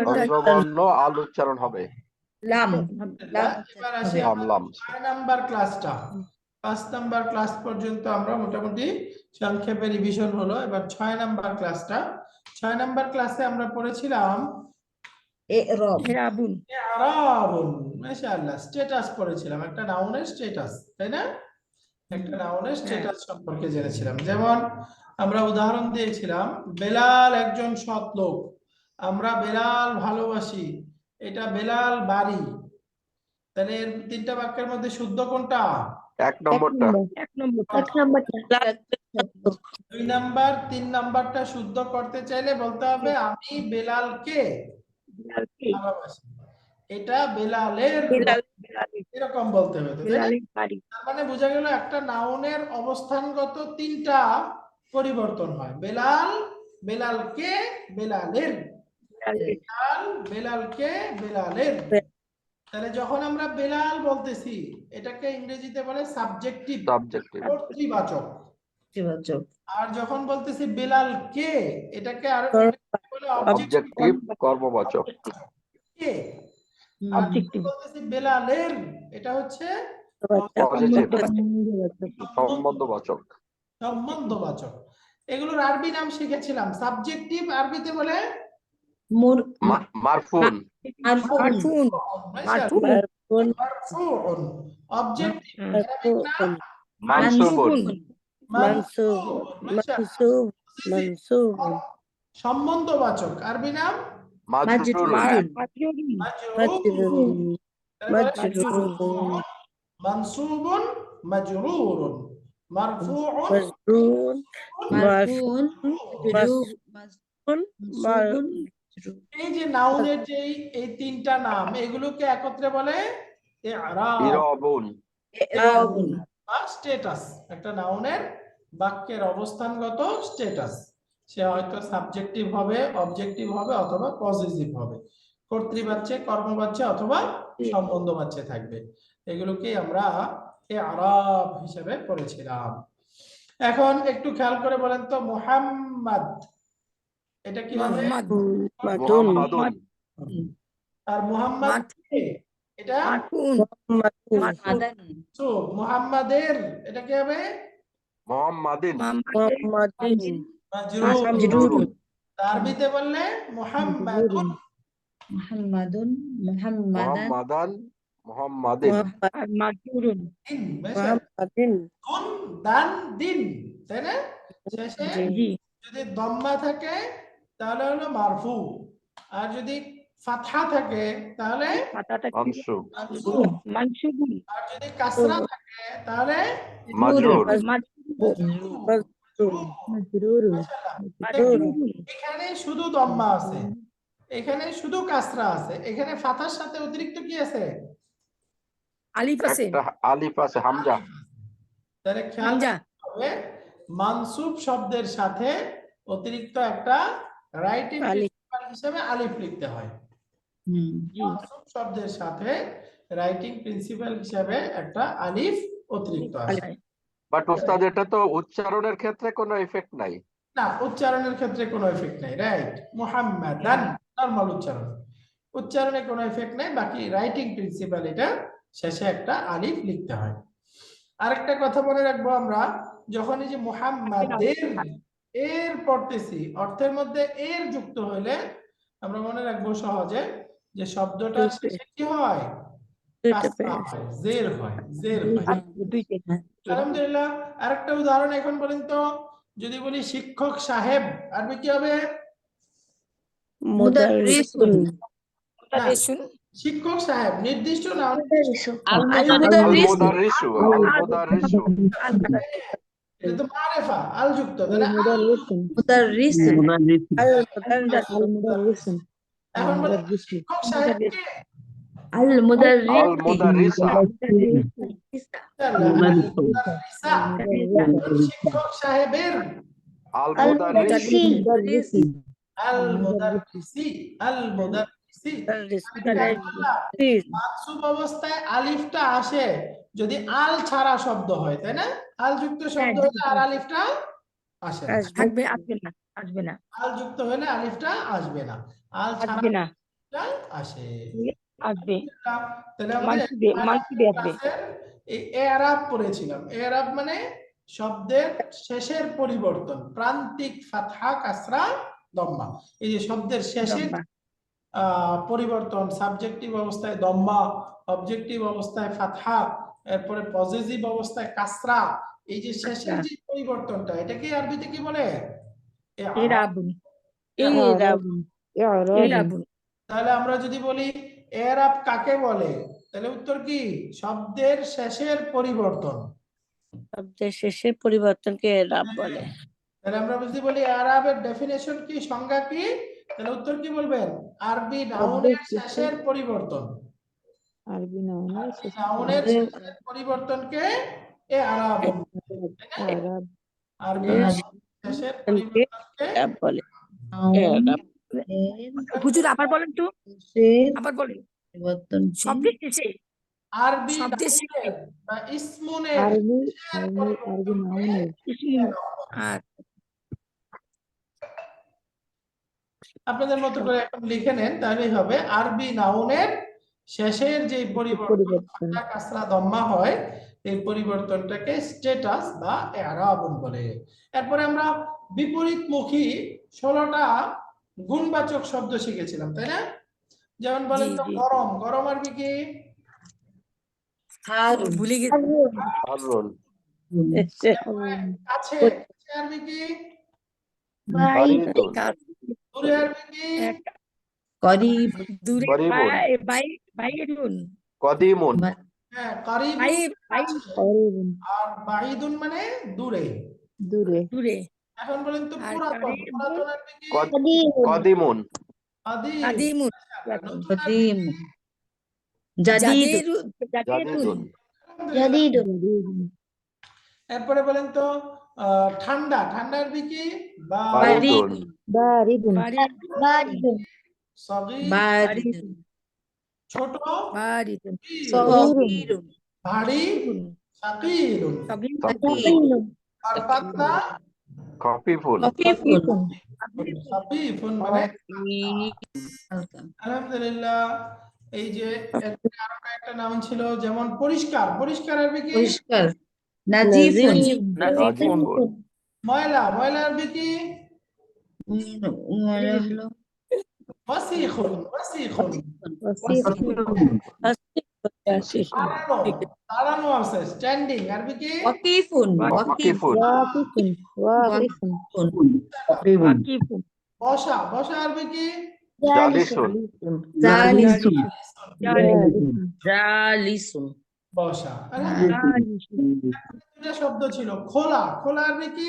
চন্দ্রবর্ণ আল উচ্চারণ হবে। লাম লাম এবার আসি লাম লাম। 6 নাম্বার ক্লাসটা। 5 নাম্বার ক্লাস পর্যন্ত আমরা মোটামুটি সংক্ষেপে রিভিশন হলো। এবার 6 নাম্বার ক্লাসটা। 6 নাম্বার ক্লাসে আমরা পড়েছিলাম ইরব হেরাবুন ইরাবুন। মাশাআল্লাহ, স্ট্যাটাস পড়েছিলাম, একটা নাউনের স্ট্যাটাস, তাই না? একটা নাউনের স্ট্যাটাস সম্পর্কে জেনেছিলাম। যেমন আমরা উদাহরণ দিয়েছিলাম, বেলাল একজন সৎ লোক, আমরা বেলাল ভালোবাসি, এটা বেলাল বাড়ি। তাহলে এর 3টা বাক্যের মধ্যে শুদ্ধ কোনটা? 1 নম্বরটা। 1 নম্বর 2 নাম্বার 3 নাম্বারটা শুদ্ধ করতে চাইলে বলতে হবে আমি বেলালকে ভালোবাসি, এটা বেলালের বেলাল এরকম বলতে হবে, তাই না? বেলালের বাড়ি। তার মানে বোঝা গেল একটা নাউনের অবস্থানগত 3টা পরিবর্তন হয়। বেলাল, বেলালকে, বেলালের। বেলাল, বেলালকে, বেলালের। তাহলে যখন আমরা বেলাল বলতেছি, এটাকে ইংরেজিতে বলে সাবজেক্টিভ, সাবজেক্টিভ। কর্তৃবাচক। ইতিবাচক আর যখন বলতেছি বেলালকে, এটাকে আর বলে অবজেক্টিভ কর্মবাচক। কে। আর অবজেক্টিভ বলতেছি বেলালের, এটা হচ্ছে পজিটিভ সম্বন্ধবাচক। সম্বন্ধবাচক। এগুলোর আরবি নাম শিখেছিলাম। সাবজেক্টিভ আরবিতে বলে মারফুন, মারফুন মারফুন মারফুউন। অবজেক্টিভ মানসুবুন, মানসুব মানসুব মানসুব সম্বন্ধবাচক আরবি নাম মাজরুরুন, মাজরুর মাজরুর। মাজরুর মানসুবুন, মাজরুরুন, মারফুউন, মাজরুর মারফুন মারফুন মানসুবুন এই যে নাউনের যে এই 3টা নাম, এগুলোকে একত্রে বলে ইরাব ইরাবুন, ইরাবুন বা স্ট্যাটাস। একটা নাউনের বাক্যের অবস্থানগত স্ট্যাটাস, সে হয়তো সাবজেক্টিভ হবে, অবজেক্টিভ হবে, অথবা পজিটিভ হবে, কর্তৃবাচ্যে, কর্মবাচ্যে অথবা সম্বন্ধবাচ্যে থাকবে। এগুলোকে আমরা ইরাব হিসেবে পড়েছিলাম। এখন একটু খেয়াল করে বলেন তো, মুহাম্মদ এটা কি হবে? মাদুন মুহাম্মাদুন, আর মুহাম্মদ কে? এটা মাদুন মাদান তো মুহাম্মাদের এটা কি হবে? মুহাম্মাদিন, মুহাম্মাদিন মাজরুর। আরবিতে বললে মুহাম্মাদুন। মুহাম্মাদুন মুহাম্মাদান মুহাম্মাদান, মুহাম্মাদিন, মাজরুরুন দিন, মুহাম্মাদিন দুন, দান, দিন, তাই না? শেষে জি যদি দম্মা থাকে তাহলে হলো মারফু, আর যদি ফাতহা থাকে তাহলে পাতাটা মানসুব, মানসুব, মানসুবুন আর যদি কাসরা থাকে তাহলে মাজরুর, মাজরুর মাজরুরুন এখানে শুধু দম্মা আছে, এখানে শুধু কাসরা আছে, এখানে ফাতহার সাথে অতিরিক্ত কি আছে? আলিফ আছে একটা আলিফ আছে, হামজা। তাহলে খেয়াল হামজা হবে মানসুব শব্দের সাথে অতিরিক্ত একটা রাইটিং আলিফ। হিসেবে আলিফ লিখতে হয়। মানসুব শব্দের সাথে রাইটিং প্রিন্সিপাল হিসেবে একটা আলিফ অতিরিক্ত আছে। বাট উস্তাদ এটা তো উচ্চারণের ক্ষেত্রে কোনো এফেক্ট নাই। না, উচ্চারণের ক্ষেত্রে কোনো এফেক্ট নাই, রাইট? মুহাম্মাদান নরমাল উচ্চারণ, উচ্চারণে কোনো এফেক্ট নাই, বাকি রাইটিং প্রিন্সিপাল এটা শেষে একটা আলিফ লিখতে হয়। আরেকটা কথা মনে রাখবো, আমরা যখন এই যে মুহাম্মাদের এর পড়তেছি, অর্থের মধ্যে এর যুক্ত হইলে আমরা মনে রাখবো সহজে যে শব্দটা শেষে কি হয়? কাসরা হয়, জের হয়, জের হয়। দুইটা আলহামদুলিল্লাহ। আরেকটা উদাহরণ এখন বলেন তো, যদি বলি শিক্ষক সাহেব, আরবি কি হবে? মুদাররিসুন না, শিক্ষক সাহেব নির্দিষ্ট নাউন। আল আল মুদাররিস মুদাররিসু আল মুদাররিসু এটা তো মারেফা, আল যুক্ত, তাহলে মুদাররিসুন এখন বলে শিক্ষক সাহেব কে? আল আল মুদাররিস মুদাররিসা শিক্ষক সাহেবের, আল মুদাররিসি আল মুদাররিসি, আল মুদাররিসি। মানসুব অবস্থায় আলিফটা আসে যদি আল ছাড়া শব্দ হয়, তাই না? আল যুক্ত শব্দ হলে আর আলিফটা আসে না। আসবে আসবে না আল যুক্ত হলে আলিফটা আসবে না, আল ছাড়া আসবে না আলিফটা আসে। আসবে তাহলে আমাদের মানসুবে আসবে। ক্লাসের এই এরাব পড়েছিলাম। এরাব মানে শব্দের শেষের পরিবর্তন, প্রান্তিক ফাতহা কাসরা দম্মা। এই যে শব্দের শেষের পরিবর্তন, সাবজেক্টিভ অবস্থায় দম্মা, অবজেক্টিভ অবস্থায় ফাতহা, এরপরে পজেসিভ অবস্থায় কাসরা, এই যে শেষের যে পরিবর্তনটা, এটাকে আরবিতে কি বলে? ইরাবুন ইরাবুন তাহলে আমরা যদি বলি এরাব কাকে বলে, তাহলে উত্তর কি? শব্দের শেষের পরিবর্তন। শব্দের শেষের পরিবর্তনকে রাব বলে। তাহলে আমরা যদি বলি এরাবের ডেফিনেশন কি, সংজ্ঞা কি, তাহলে উত্তর কি বলবেন? আরবি নাউনের শেষের পরিবর্তন। আরবি নাউনের নাউনের শেষের পরিবর্তনকে এরাব বলে। আরবি শেষের পরিবর্তনকে রাব বলে। হুজুর আবার বলেন তো, আবার বলেন। শব্দের শেষে আরবি শব্দের শেষে নাউনের বা ইসমুনের শেষের পরিবর্তনকে আর আপনাদের মতো করে এখন লিখে নেন, তাহলেই হবে। আরবি নাউনের শেষের যে পরিবর্তন ফাতহা কাসরা দম্মা হয়, এই পরিবর্তনটাকে স্ট্যাটাস বা ইরাবুন বলে। এরপরে আমরা বিপরীতমুখী 16টা গুণবাচক শব্দ শিখেছিলাম, তাই না? যেমন বলেন তো, জি। গরম, গরম আরবি কি? ভুলে গেছি হারুন কাছে, কাছে আরবি কি? বারিদুন দূরে আরবি কি? করিব দূরে করিবুন বাইরুন কদিমুন হ্যাঁ, কারিব, আর বাঈদুন মানে দূরে। দূরে এখন বলেন তো, আর পুরাতন, কারিবুন পুরাতন আরবি কি? কদিমুন আদিম। কাদিমুন নতুন আরবি কদিম জাদিদ জাদিদুন আলহামদুলিল্লাহ। এরপরে বলেন তো, ঠান্ডা, ঠান্ডা আরবি কি? বারিদুন সগীর, বারিদ ছোট, বারিদুন সগীরুন ভারী, সাকিরুন। আর পাতলা, খফিফুন খফিফুন সাফিফুন মানে আলহামদুলিল্লাহ। এই যে এরপরে আরো কয়েকটা নাম ছিল, যেমন পরিষ্কার, পরিষ্কার আরবি কি? পরিষ্কার নাজিফুন নাজিফুন ময়লা, ময়লা আরবি কি? হলো ওয়াসিখুন, ওয়াসিখুন। দাঁড়ানো, দাঁড়ানো আছে, স্ট্যান্ডিং আরবি কি? ওয়াকিফুন ওয়াকিফুন ওয়াকিফুন বসা, বসা আরবি কি? জালিসুন জালিসুন জালিসুন বসা। জালিসুন দুটা শব্দ ছিল, খোলা, খোলা আরবি কি?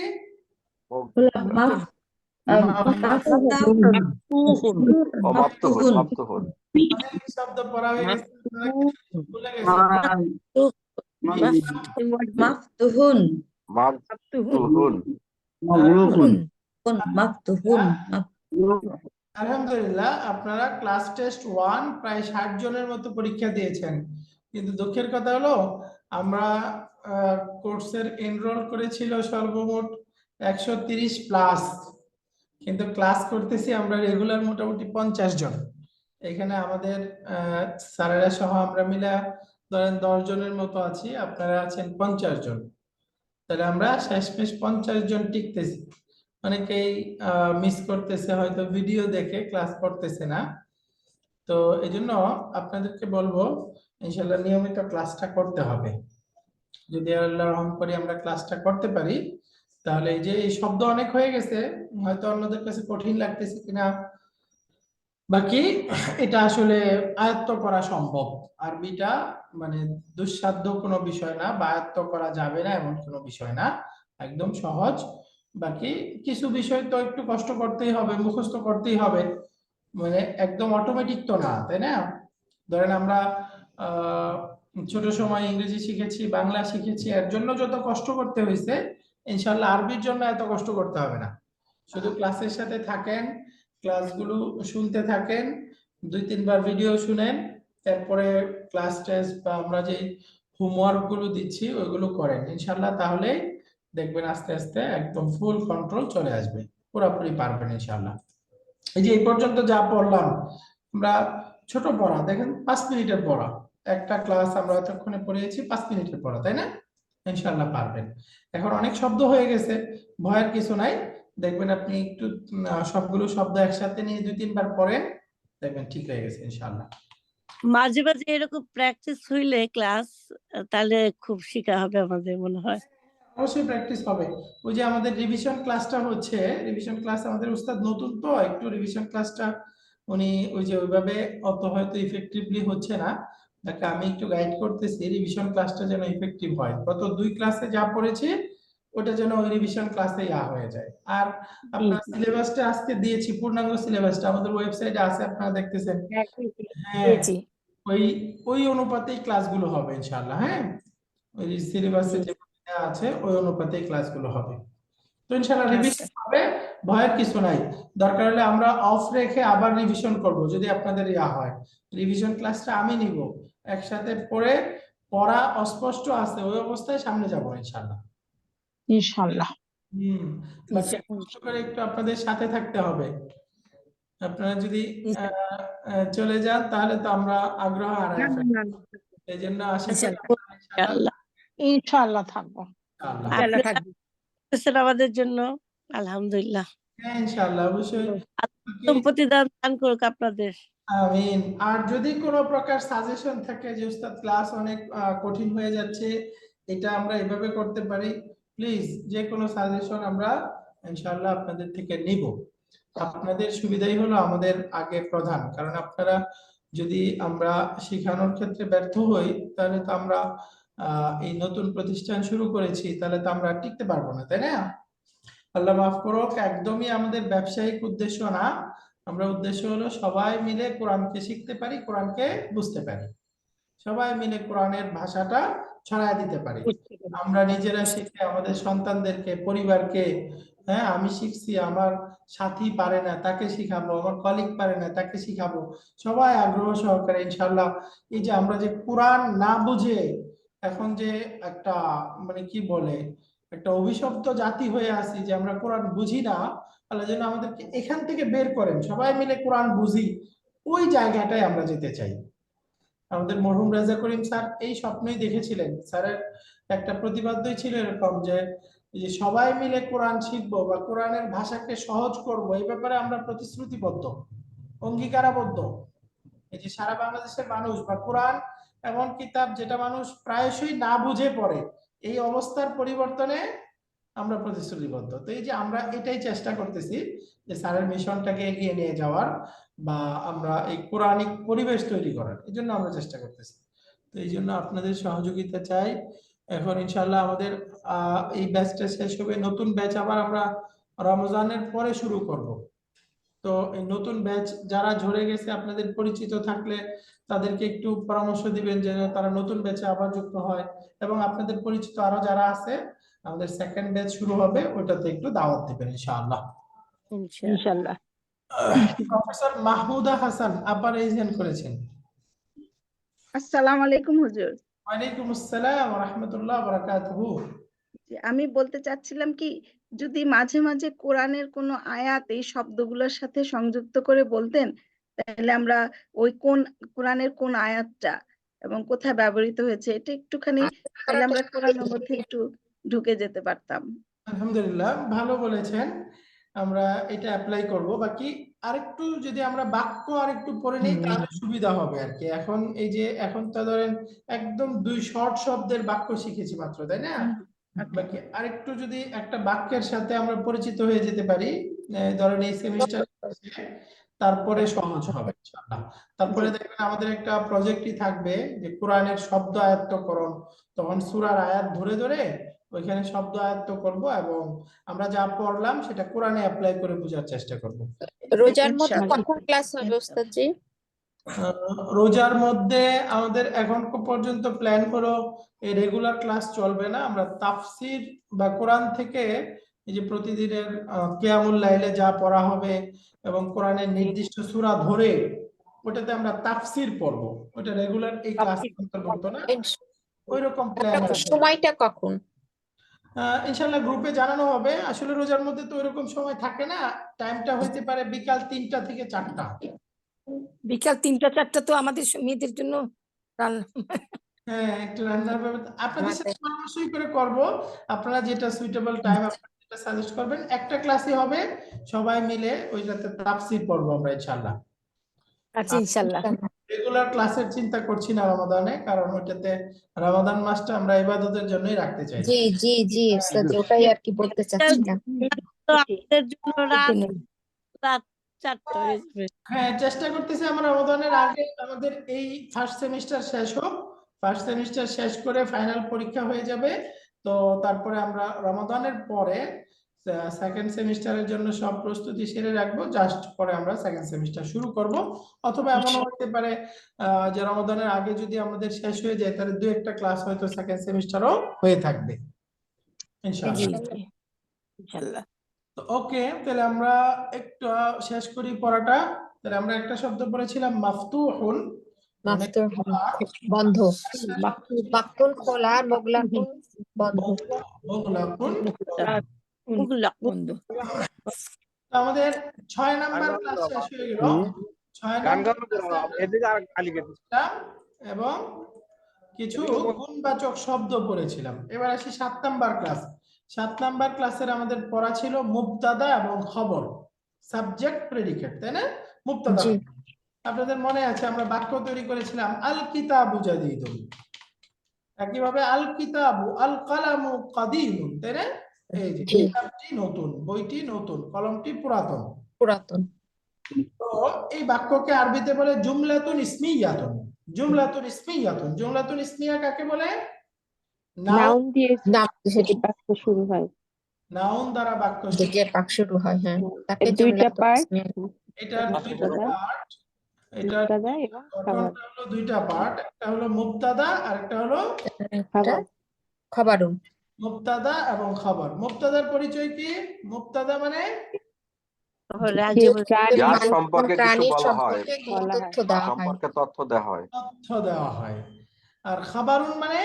মাফতুহুন মাফতুহুন মাফতুহুন অনেক শব্দ পড়া হয়ে গেছে, আপনারা কিছু ভুলে গেছেন। মাফতুহুন মাফতুহুন মাফতুহুন আলহামদুলিল্লাহ, আপনারা ক্লাস টেস্ট 1 প্রায় 60 জনের মতো পরীক্ষা দিয়েছেন, কিন্তু দুঃখের কথা হলো আমরা কোর্সের এনরোল করেছিল সর্বমোট 130 প্লাস, কিন্তু ক্লাস করতেছি আমরা রেগুলার মোটামুটি 50 জন। এখানে আমাদের স্যারেরা সহ আমরা মিলা ধরেন 10 জনের মতো আছি, আপনারা আছেন 50 জন। তাহলে আমরা শেষমেশ 50 জন টিকতেছি। অনেকেই মিস করতেছে হয়তো ভিডিও দেখে, ক্লাস করতেছে না। তো এই জন্য আপনাদেরকে বলবো ইনশাল্লাহ নিয়মিত ক্লাসটা করতে হবে। যদি আল্লাহ রহম করে আমরা ক্লাসটা করতে পারি, তাহলে এই যে এই শব্দ অনেক হয়ে গেছে, হয়তো অন্যদের কাছে কঠিন লাগতেছে কিনা, বাকি এটা আসলে আয়ত্ত করা সম্ভব। আরবিটা মানে দুঃসাধ্য কোনো বিষয় না, বা আয়ত্ত করা যাবে না এমন কোনো বিষয় না, একদম সহজ। বাকি কিছু বিষয় তো একটু কষ্ট করতেই হবে, মুখস্থ করতেই হবে, মানে একদম অটোমেটিক তো না, তাই না? ধরেন আমরা আহ ছোট সময় ইংরেজি শিখেছি, বাংলা শিখেছি, এর জন্য যত কষ্ট করতে হয়েছে, ইনশাল্লাহ আরবির জন্য এত কষ্ট করতে হবে না। শুধু ক্লাসের সাথে থাকেন, ক্লাসগুলো শুনতে থাকেন, 2-3 বার ভিডিও শুনেন, তারপরে ক্লাস টেস্ট বা আমরা যে হোমওয়ার্ক গুলো দিচ্ছি ওইগুলো করেন ইনশাল্লাহ, তাহলে দেখবেন আস্তে আস্তে একদম ফুল কন্ট্রোল চলে আসবে, পুরোপুরি পারবেন ইনশাল্লাহ। এই যে এই পর্যন্ত যা পড়লাম আমরা, ছোট পড়া, দেখেন 5 মিনিটের পড়া, একটা ক্লাস আমরা এতক্ষণে পড়িয়েছি 5 মিনিটের পড়া, তাই না? ইনশাল্লাহ পারবেন। এখন অনেক শব্দ হয়ে গেছে, ভয়ের কিছু নাই, দেখবেন আপনি একটু সবগুলো শব্দ একসাথে নিয়ে 2-3 বার পড়েন, দেখবেন ঠিক হয়ে গেছে ইনশাল্লাহ। মাঝে মাঝে এরকম প্র্যাকটিস হইলে ক্লাস, তাহলে খুব শিখা হবে আমাদের মনে হয়। অবশ্যই প্র্যাকটিস হবে। ওই যে আমাদের রিভিশন ক্লাসটা হচ্ছে, রিভিশন ক্লাস আমাদের উস্তাদ নতুন তো, একটু রিভিশন ক্লাসটা উনি ওই যে ওইভাবে অত হয়তো ইফেক্টিভলি হচ্ছে না, তাকে আমি একটু গাইড করতেছি রিভিশন ক্লাসটা যেন ইফেক্টিভ হয়। গত 2 ক্লাসে যা পড়েছি ওটা যেন ওই রিভিশন ক্লাসে হয়ে যায়। আর আপনার সিলেবাসটা আজকে দিয়েছি, পূর্ণাঙ্গ সিলেবাসটা আমাদের ওয়েবসাইটে আছে, আপনারা দেখতেছেন। হ্যাঁ, জি ওই ওই অনুপাতেই ক্লাসগুলো হবে ইনশাআল্লাহ। হ্যাঁ, ওই সিলেবাসে যে আছে ওই অনুপাতেই ক্লাসগুলো হবে। তো ইনশাআল্লাহ রিভিশন হবে, ভয়ের কিছু নাই। দরকার হলে আমরা অফ রেখে আবার রিভিশন করব যদি আপনাদের হয়। রিভিশন ক্লাসটা আমি নিব, একসাথে পড়ে পড়া অস্পষ্ট আছে ওই অবস্থায় সামনে যাব ইনশাআল্লাহ। ইনশাল্লাহ। বাকি কষ্ট করে একটু আপনাদের সাথে থাকতে হবে। আপনারা যদি চলে যান তাহলে তো আমরা আগ্রহ হারাই ফেলব। এই জন্য আশা করি ইনশাআল্লাহ ইনশাল্লাহ থাকবো। ইনশাআল্লাহ। ইনশাল্লাহ আপনি থাকবো। আছেন আমাদের জন্য, আলহামদুলিল্লাহ। হ্যাঁ ইনশাআল্লাহ, অবশ্যই। উত্তম প্রতিদান দান করুক আপনাদের। আমিন। আর যদি কোনো প্রকার সাজেশন থাকে যে উস্তাদ ক্লাস অনেক কঠিন হয়ে যাচ্ছে, এটা আমরা এভাবে করতে পারি, প্লিজ যে কোনো সাজেশন আমরা ইনশাআল্লাহ আপনাদের থেকে নিব। আপনাদের সুবিধাই হলো আমাদের আগে প্রধান, কারণ আপনারা যদি আমরা শেখানোর ক্ষেত্রে ব্যর্থ হই তাহলে তো আমরা এই নতুন প্রতিষ্ঠান শুরু করেছি, তাহলে তো আমরা টিকতে পারবো না, তাই না? আল্লাহ মাফ করুক, একদমই আমাদের ব্যবসায়িক উদ্দেশ্য না, আমরা উদ্দেশ্য হলো সবাই মিলে কোরআনকে শিখতে পারি, কোরআনকে বুঝতে পারি, সবাই মিলে কোরআনের ভাষাটা ছড়ায় দিতে পারি। আমরা নিজেরা শিখে আমাদের সন্তানদেরকে, পরিবারকে, হ্যাঁ আমি শিখছি, আমার সাথী পারে না তাকে শিখাবো, আমার কলিগ পারে না তাকে শিখাবো, সবাই আগ্রহ সহকারে ইনশাআল্লাহ। এই যে আমরা যে কোরআন না বুঝে এখন যে একটা মানে কি বলে একটা অভিশপ্ত জাতি হয়ে আছি যে আমরা কোরআন বুঝি না, আল্লাহ যেন আমাদেরকে এখান থেকে বের করেন, সবাই মিলে কোরআন বুঝি, ওই জায়গাটায় আমরা যেতে চাই। আমাদের মরহুম রাজা করিম স্যার এই স্বপ্নই দেখেছিলেন, স্যারের একটা প্রতিপাদ্যই ছিল এরকম যে সবাই মিলে কোরআন শিখবো বা কোরআনের ভাষাকে সহজ করব, এই ব্যাপারে আমরা প্রতিশ্রুতিবদ্ধ, অঙ্গীকারাবদ্ধ। এই যে সারা বাংলাদেশের মানুষ বা কোরআন এমন কিতাব যেটা মানুষ প্রায়শই না বুঝে পড়ে, এই অবস্থার পরিবর্তনে আমরা প্রতিশ্রুতিবদ্ধ। তো এই যে আমরা এটাই চেষ্টা করতেছি যে স্যারের মিশনটাকে এগিয়ে নিয়ে যাওয়ার, বা আমরা এই কোরআনিক পরিবেশ তৈরি করার, এই জন্য আমরা চেষ্টা করতেছি। তো এই জন্য আপনাদের সহযোগিতা চাই। এখন ইনশাআল্লাহ আমাদের এই ব্যাচটা শেষ হবে, নতুন ব্যাচ আবার আমরা রমজানের পরে শুরু করব। তো এই নতুন ব্যাচ যারা ঝরে গেছে আপনাদের পরিচিত থাকলে তাদেরকে একটু পরামর্শ দিবেন যেন তারা নতুন ব্যাচে আবার যুক্ত হয়, এবং আপনাদের পরিচিত আরো যারা আছে আমাদের সেকেন্ড ব্যাচ শুরু হবে ওইটাতে একটু দাওয়াত দিবেন ইনশাআল্লাহ। ইনশাল্লাহ। প্রফেসর মাহমুদা হাসান আবার রেইজেন করেছেন। আসসালামু আলাইকুম হুজুর। ওয়ালাইকুম আসসালাম ওয়া রাহমাতুল্লাহি ওয়া বারাকাতুহু। জি, আমি বলতে চাচ্ছিলাম কি, যদি মাঝে মাঝে কোরআনের কোনো আয়াত এই শব্দগুলোর সাথে সংযুক্ত করে বলতেন, তাহলে আমরা ওই কোরআনের কোন আয়াতটা এবং কোথায় ব্যবহৃত হয়েছে এটা একটুখানি, তাহলে আমরা কোরআনের মধ্যে একটু ঢুকে যেতে পারতাম। আলহামদুলিল্লাহ, ভালো বলেছেন, আমরা এটা অ্যাপ্লাই করব। বাকি আরেকটু যদি আমরা বাক্য আরেকটু পড়ে নিই তাহলে সুবিধা হবে আর কি। এখন এই যে এখন তো ধরেন একদম 2 শর্ট শব্দের বাক্য শিখেছি মাত্র, তাই না? বাকি আরেকটু যদি একটা বাক্যের সাথে আমরা পরিচিত হয়ে যেতে পারি, ধরেন এই সেমিস্টার তারপরে সহজ হবে ইনশাআল্লাহ। তারপরে দেখবেন আমাদের একটা প্রজেক্টই থাকবে যে কোরআনের শব্দ আয়ত্তকরণ, তখন সূরার আয়াত ধরে ধরে ওইখানে শব্দ আয়ত্ত করব এবং আমরা যা পড়লাম সেটা কোরআনে অ্যাপ্লাই করে বোঝার চেষ্টা করব। রোজার মধ্যে ইনশাআল্লাহ। কখন ক্লাস হবে ওস্তাদ জি? রোজার মধ্যে আমাদের এখন পর্যন্ত প্ল্যান হলো এই রেগুলার ক্লাস চলবে না, আমরা তাফসির বা কোরআন থেকে এই যে প্রতিদিনের কিয়ামুল লাইলে যা পড়া হবে এবং কোরআনের নির্দিষ্ট সূরা ধরে ওটাতে আমরা তাফসির পড়বো, ওটা রেগুলার এই ক্লাস অন্তর্ভুক্ত না, ওইরকম প্ল্যান আছে। সময়টা কখন? ইনশাআল্লাহ গ্রুপে জানানো হবে। আসলে রোজার মধ্যে তো ওইরকম সময় থাকে না, টাইমটা হইতে পারে বিকাল 3টা থেকে 4টা। বিকাল 3টা 4টা তো আমাদের মেয়েদের জন্য রান্না। হ্যাঁ, একটু রান্নার ব্যাপারে আপনাদের সাথে পরামর্শই করে করব, আপনারা যেটা সুইটেবল টাইম আপনারা যেটা সাজেস্ট করবেন। একটা ক্লাসই হবে, সবাই মিলে ওইটাতে তাফসীর পড়বো আমরা ইনশাআল্লাহ। আচ্ছা ইনশাআল্লাহ। রেগুলার ক্লাসের চিন্তা করছি না রমাদানে, কারণ ওইটাতে রমাদান মাসটা আমরা ইবাদতের জন্যই রাখতে চাই। জি জি জি ওস্তাদ জি, ওটাই আর কি বলতে চাচ্ছিলাম। তো আপনাদের জন্য রাত 4টা হয়ে যাবে। হ্যাঁ, চেষ্টা করতেছি আমরা রমাদানের আগে আমাদের এই ফার্স্ট সেমিস্টার শেষ হোক, ফার্স্ট সেমিস্টার শেষ করে ফাইনাল পরীক্ষা হয়ে যাবে, তো তারপরে আমরা রমাদানের পরে সেকেন্ড সেমিস্টারের জন্য সব প্রস্তুতি সেরে রাখবো, জাস্ট পরে আমরা সেকেন্ড সেমিস্টার শুরু করব। অথবা এমনও হতে পারে যে রমাদানের আগে যদি আমাদের শেষ হয়ে যায় তাহলে 2-1টা ক্লাস হয়তো সেকেন্ড সেমিস্টারও হয়ে থাকবে ইনশাআল্লাহ। ইনশাআল্লাহ। তো ওকে, তাহলে আমরা একটু শেষ করি পড়াটা। তাহলে আমরা একটা শব্দ পড়েছিলাম মাফতুহুন, মানে মাফতুহুন বন্ধ, মাকতুন খোলা আর মুগলাকুন বন্ধ। মুগলাকুন। বন্ধু তো আমাদের 6 নাম্বার ক্লাস শেষ হয়ে গেল। 6 নাম্বার এবং কিছু গুণবাচক শব্দ পড়েছিলাম। এবার আসি 7 নাম্বার ক্লাস। 7 নাম্বার ক্লাসের আমাদের পড়া ছিল মুবতাদা এবং খবর, সাবজেক্ট প্রেডিকেট, তাই না? মুবতাদা, জি। আপনাদের মনে আছে আমরা বাক্য তৈরি করেছিলাম আল কিতাবু জাদীদুন, একইভাবে আল কিতাবু আল কালামু কাদীমুন, তাই না? এই যে জি। কিতাবটি নতুন, বইটি নতুন, কলমটি পুরাতন। পুরাতন। তো এই বাক্যকে আরবিতে বলে জুমলাতুন ইসমিয়াতুন। জুমলাতুন ইসমিয়াতুন, জুমলাতুন ইসমিয়া কাকে বলে? নাউন দিয়ে নাম সেটি বাক্য শুরু হয়। নাউন দ্বারা বাক্য শুরু। থেকে পাক শুরু হয়, হ্যাঁ, তাকে এর দুইটা জুমলাতুন পার্ট, ইসমিয়া। এটার দুইটা মুবতাদা, পার্ট, এটার মুবতাদা এবং খবর। গঠনটা হলো দুইটা পার্ট, একটা হলো মুবতাদা আর একটা হলো খবর। খবরুন। মুবতাদা এবং খবর। মুবতাদার পরিচয় কি? মুবতাদা মানে রাজ্য যার সম্পর্কে কিছু প্রাণীর বলা হয়, সম্পর্কে কোনো বলা হয়। তথ্য দেওয়া হয়, সম্পর্কে তথ্য দেওয়া হয়। তথ্য দেওয়া হয়। আর খাবারুন মানে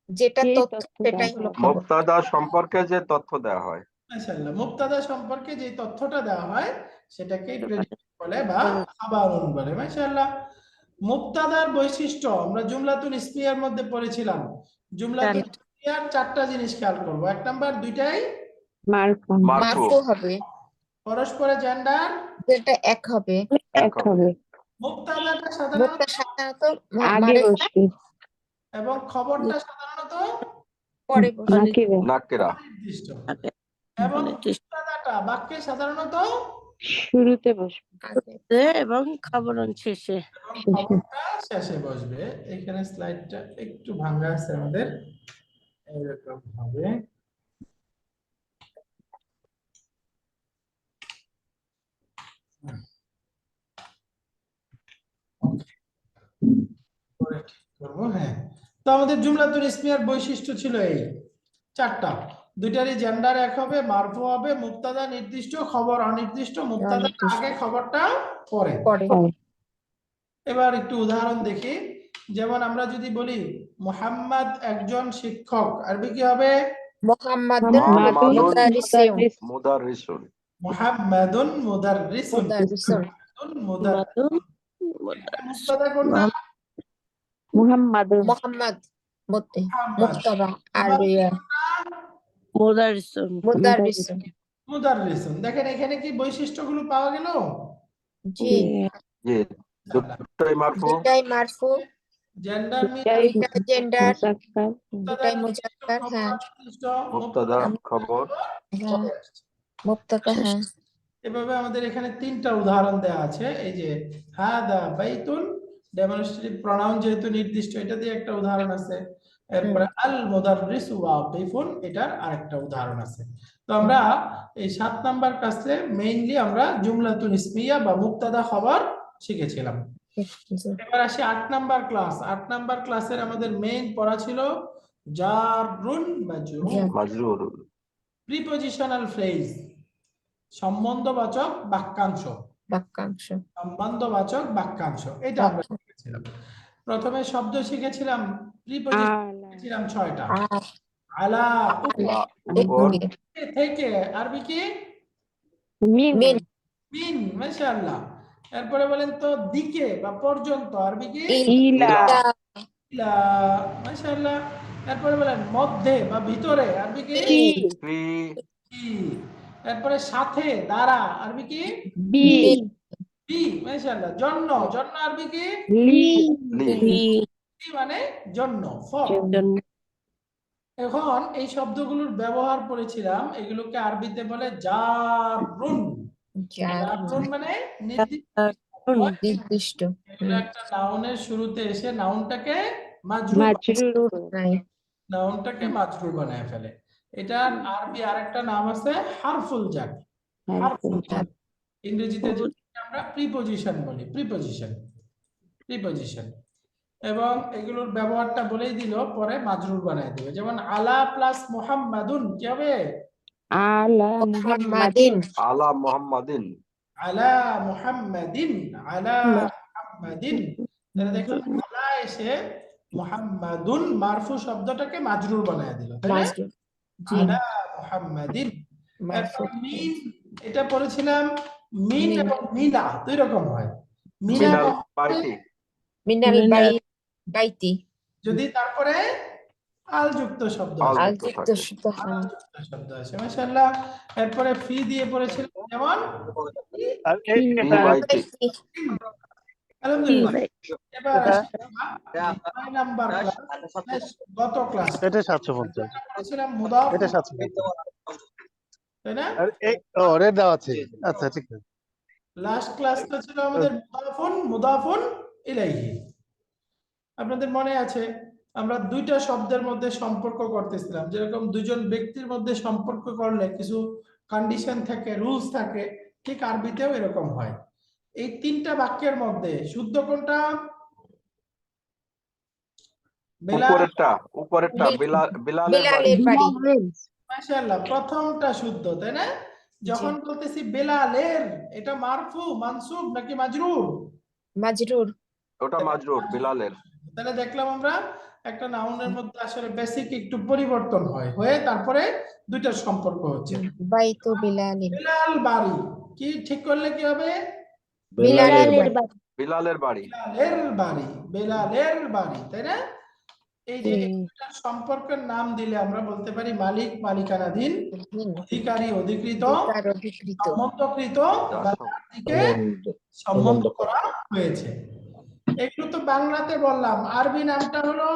যেটা যে তথ্য তথ্য সেটাই দেওয়া হলো হয়। খবর। মুবতাদা সম্পর্কে যে তথ্য দেওয়া হয়। মাশাআল্লাহ, মুবতাদা সম্পর্কে যে তথ্যটা দেওয়া হয় সেটাকেই প্রেডিকেট বলে বা খাবারুন বলে। মাশাআল্লাহ। মুবতাদার বৈশিষ্ট্য আমরা জুমলাতুল ইসমিয়ার মধ্যে পড়েছিলাম। জুমলাতুল ইসমিয়ার 4টা জিনিস খেয়াল করব। 1 নাম্বার, দুইটাই মারফু মারফু হবে, পরস্পরে জেন্ডার যেটা এক হবে। এক হবে, মুবতাদাটা সাধারণত মুক্তা সাধারণত আগে মানে বসবে, এবং খবরটা সাধারণত পরে বসে। নাকিরা নাকিরা নির্দিষ্ট, আগে এবং নির্দিষ্ট। মুবতাদাটা বাক্যে সাধারণত শুরুতে বসবে। আগে। এবং খবরন শেষে। এবং খবরটা শেষে বসবে। এখানে স্লাইডটা একটু ভাঙা আছে আমাদের, এরকম হবে। পরে ঠিক করবো, হ্যাঁ। তো আমাদের জুমলাতুল ইসমিয়ার বৈশিষ্ট্য ছিল এই 4টা। দুইটারই জেন্ডার এক হবে, মারফু হবে, মুবতাদা নির্দিষ্ট, খবর অনির্দিষ্ট, মুবতাদা আগে খবরটা পরে। পরে এবার একটু উদাহরণ দেখি। যেমন আমরা যদি বলি মুহাম্মদ একজন শিক্ষক, আরবি কি হবে? মুহাম্মাদুন মুহাম্মাদুন মুদারিসিউন। মুদাররিসুন। মুহাম্মাদুন মুদাররিসুন। মুদারিসুন। মুদাররিসুন। মুবতাদা কোনটা? মুহাম্মাদুন মুহাম্মাদ মতে মুহাম্মাদ। মুক্তাবা আর মুদারিসুন। মুদারিসুন। মুদাররিসুন। দেখেন এখানে কি বৈশিষ্ট্যগুলো পাওয়া গেল? জি, জি, দুটোই মারফু। দুটাই মারফু, জেন্ডার দুইটা জেন্ডার মুজাক্কার, দুটাই মুজাক্কার, হ্যাঁ মুবতাদা খবর হ্যাঁ মুবতাদা, হ্যাঁ এভাবে আমাদের এখানে 3টা উদাহরণ দেওয়া আছে। এই যে হাদা বাইতুন, ডেমনস্ট্রেটিভ প্রনাউন যেহেতু নির্দিষ্ট, এটা দিয়ে একটা উদাহরণ আছে। এরপরে আল মুদাররিসু ওয়াকিফুন, এটার আরেকটা উদাহরণ আছে। তো আমরা এই 7 নাম্বার ক্লাসে মেইনলি আমরা জুমলাতুল ইসমিয়া বা মুবতাদা খবর শিখেছিলাম। জি। এবার আসি 8 নাম্বার ক্লাস। 8 নাম্বার ক্লাসের আমাদের মেইন পড়া ছিল জারুন মাজরুর, মাজরুর প্রিপজিশনাল ফ্রেজ, সম্বন্ধবাচক বাক্যাংশ। বাক্যাংশ সম্বন্ধবাচক বাক্যাংশ এটা আমরা শিখেছিলাম। প্রথমে শব্দ শিখেছিলাম, প্রিপজিশন আলা, শিখেছিলাম 6টা। আ- আলা, আলা উপর, থেকে, আরবি কি মিন, মিন, মিন, মাশাআল্লাহ। এরপরে বলেন তো দিকে বা পর্যন্ত, আরবি কি ইলা, ইলা, ইলা, মাশাআল্লাহ। এরপরে বলেন মধ্যে বা ভিতরে, আরবি কি ফি, ফি কি। এরপরে সাথে, দ্বারা, আরবি কি বি, বি, মাশাআল্লাহ। জন্য, জন্য আরবি কি লি, লি লি, কি মানে জন্য, ফর। জন্য এখন এই শব্দগুলোর ব্যবহার করেছিলাম, এগুলোকে আরবিতে বলে জারুন। জারুন মানে নির্দিষ্ট নির্দিষ্ট, এগুলো একটা নাউনের শুরুতে এসে নাউনটাকে মাজরুর মাজরুর, নাই নাউনটাকে মাজরুর বানায় ফেলে। এটার আরবি আরেকটা নাম আছে হারফুল জার। হারফুল জার ইংরেজিতে যেটাকে আমরা প্রিপজিশন বলি, প্রিপজিশন। এবং এগুলোর ব্যবহারটা বলেই দিল, পরে মাজরুর বানায় দিবে। যেমন আলা প্লাস মুহাম্মাদুন কি হবে? আলা মুহাম্মাদিন, আলা মুহাম্মাদিন আলা মুহাম্মাদিন, আলা মুহাম্মাদিন। তাহলে দেখলাম আলা এসে মুহাম্মাদুন মারফু শব্দটাকে মাজরুর বানায় দিল, তাই না? মাজরুর, জি, আলা মুহাম্মাদিন। মারফু, এরপর মিন, এটা পড়েছিলাম মিন মিন। এবং মিনা দুই রকম হয়। মিনা মিনাল কখন হয়? বাইতি মিনাল বাইতি, যদি তারপরে আল যুক্ত শব্দ আল আসে। আল যুক্ত যুক্ত থাকে। শব্দ, আল হ্যাঁ যুক্ত শব্দ আসে, মাশাআল্লাহ। এরপরে ফি দিয়ে পড়েছিলাম, যেমন আর এই ফি ফি বাইতি বাইতি, আলহামদুলিল্লাহ। এবার আসি আমরা 9 নাম্বার ক্লাস, গত ক্লাস এটা 750, পড়েছিলাম মুদাফ, এটা 750, তাই না? আর এই রেড দেওয়া আছে। আচ্ছা ঠিক আছে। লাস্ট ক্লাসটা ছিল আমাদের মুদাফুন ইলাইহি। আপনাদের মনে আছে আমরা 2টা শব্দের মধ্যে সম্পর্ক করতেছিলাম, যেরকম দুজন ব্যক্তির মধ্যে সম্পর্ক করলে কিছু কন্ডিশন থাকে, রুলস থাকে, ঠিক আরবিতেও এরকম হয়। এই 3টা বাক্যের মধ্যে শুদ্ধ কোনটা? বেলাল, উপরেরটা বিলালের বাড়ি বিলালের বাড়ি, মাশাআল্লাহ, প্রথমটা শুদ্ধ, তাই না? যখন বলতেছি বেলালের, এটা মারফু মানসুব নাকি মাজরুর? মাজরুর, ওটা মাজরুর বিলালের তাহলে দেখলাম আমরা একটা নাউনের মধ্যে আসলে বেসিক একটু পরিবর্তন হয়ে তারপরে 2টার সম্পর্ক হচ্ছে। বাইতু বিলালিন, বেলাল বাড়ি, কি ঠিক করলে কি হবে? বিলালের বাড়ি, বিলালের বাড়ি বেলালের বাড়ি, তাই না? এই যে হুম। 2টার সম্পর্কের নাম দিলে আমরা বলতে পারি মালিক মালিকানাধীন, অধিকারী অধিকৃত, অধিকার অধিকৃত, সম্বন্ধকৃত বা যার দিকে সম্বন্ধ করা হয়েছে। এগুলো তো বাংলাতে বললাম, আরবি নামটা হলো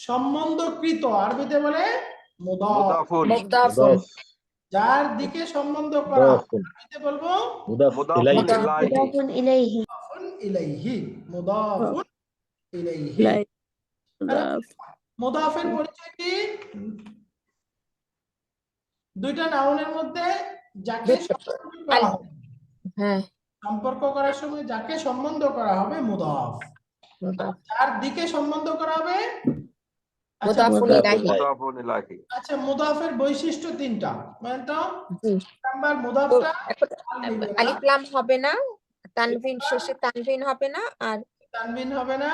সম্বন্ধকৃত, আরবিতে বলে মুদাফ। মুদাফুন মুদাফুন, যার দিকে সম্বন্ধ করা হবে, আরবিতে বলবো মুদাফুন ইলাইহি মুদাফুন ইলাইহি, মুদাফুন ইলাইহি, মুদাফুন ইলাইহি। লাই- মুদাফের পরিচয় কি? 2টা নাউনের মধ্যে যাকে সম্পর্ক করা হবে, হ্যাঁ সম্পর্ক করার সময় যাকে সম্বন্ধ করা হবে মুদাফ, মুদাফ, যার দিকে সম্বন্ধ করা হবে আচ্ছা, মুদাফুন ইলাইহি, মুদাফুন ইলাইহি আচ্ছা মুদাফের বৈশিষ্ট্য 3টা বলেন তো। জি। নাম্বার তো মুদাফটা এখন আল নিবে না, আলিফ লাম হবে না, তানভিন শেষে তানভিন হবে না, আর তানবিন হবে না,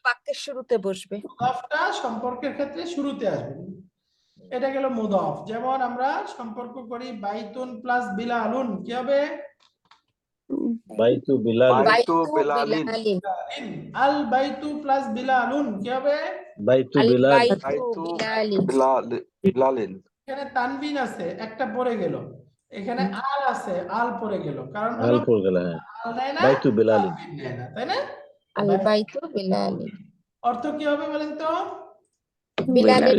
বাক্যের শুরুতে বসবে, মুদাফটা সম্পর্কের ক্ষেত্রে শুরুতে আসবে। এটা গেল মুদাফ। যেমন আমরা সম্পর্ক করি বাইতুন প্লাস বিলালুন, কি হবে? বাইতু বিলাল, বাইতু বিলালিন বিলালিন, আল বাইতু প্লাস বিলালুন কি হবে? বাইতু আল বিলাল, বাইতু বাইতু বিলালিন, বিলালিন এখানে তানবিন আছে, একটা পড়ে গেল, এখানে আল আছে, আল পড়ে গেল, কারণ আল হলো পড়ে গেল, হ্যাঁ আল নেয় না, বাইতু বিলালিন, তানবিন নেয় না, তাই না? আল বাইতু বিলালিন, অর্থ কি হবে বলেন তো? বিলালের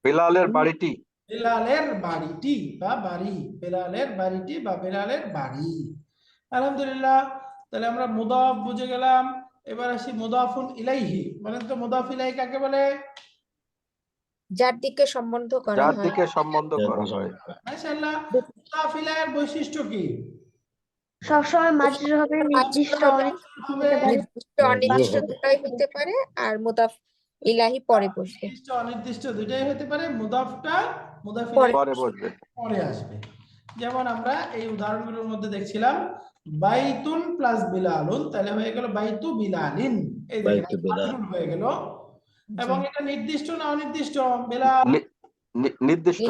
বিলালের বাড়িটি। বেলালের বাড়িটি বা বাড়ি, বেলালের বাড়িটি বা বেলালের বাড়ি। আলহামদুলিল্লাহ, তাহলে আমরা মুদাফ বুঝে গেলাম। এবার আসি মুদাফুন ইলাইহি। বলেন তো মুদাফ ইলাইহি কাকে বলে? যার দিকে সম্বন্ধ করা যার হয়। দিকে সম্বন্ধ করা হয়। মাশাআল্লাহ। মুদাফ ইলাইহির বৈশিষ্ট্য কি? সবসময় মাজরুর হবে, নির্দিষ্ট হবে নির্দিষ্ট অনির্দিষ্ট দুটাই হতে পারে, আর মুদাফ ইলাহি পরে বসবে। নির্দিষ্ট অনির্দিষ্ট দুইটাই হতে পারে। মুদাফটা মুদাফ পরে ইলাইহি পরে বসবে। পরে আসবে। যেমন আমরা এই উদাহরণগুলোর মধ্যে দেখছিলাম বাইতুন প্লাস বিলালুন, তাহলে হয়ে গেল বাইতু বিলালিন। এই দেখেন মাজরুর হয়ে গেল। এবং এটা নির্দিষ্ট না অনির্দিষ্ট? বেলাল নির্দিষ্ট। নির্দিষ্ট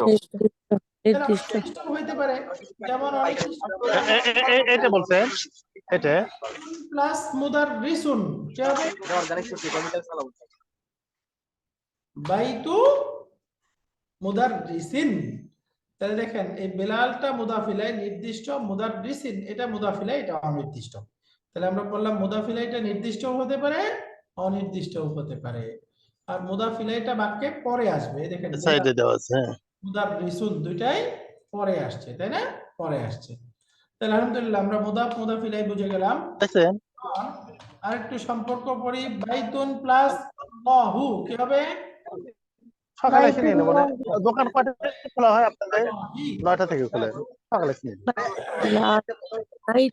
অনির্দিষ্ট হইতে পারে। যেমন অনির্দিষ্ট এটা বলছেন, এটা প্লাস মুদাররিসুন কি হবে? বাইতু মুদাররিসিন। তাহলে দেখেন এই বেলালটা মুদাফ ইলাইহি নির্দিষ্ট, মুদাররিসিন এটা মুদাফ ইলাইহি, এটা অনির্দিষ্ট। তাহলে আমরা বললাম মুদাফ ইলাইহিটা নির্দিষ্টও হতে পারে, অনির্দিষ্টও হতে পারে। আর মুদাফ ইলাইহিটা বাক্যে পরে আসবে। দেখেন সাইডে দেওয়া আছে। হ্যাঁ, মুদাররিসুন দুইটাই পরে আসছে, তাই না? পরে আসছে। তাহলে আলহামদুলিল্লাহ আমরা মুদাফ মুদাফ ইলাইহি বুঝে গেলাম। দেখছেন আরেকটু সম্পর্ক পড়ি, বাইতুন প্লাস আল্লাহু কি হবে? সকালে এসে নিয়ে নেবো। দোকান কয়টা থেকে খোলা হয় আপনাদের? 9টা থেকে খোলে। সকালে এসে নিয়ে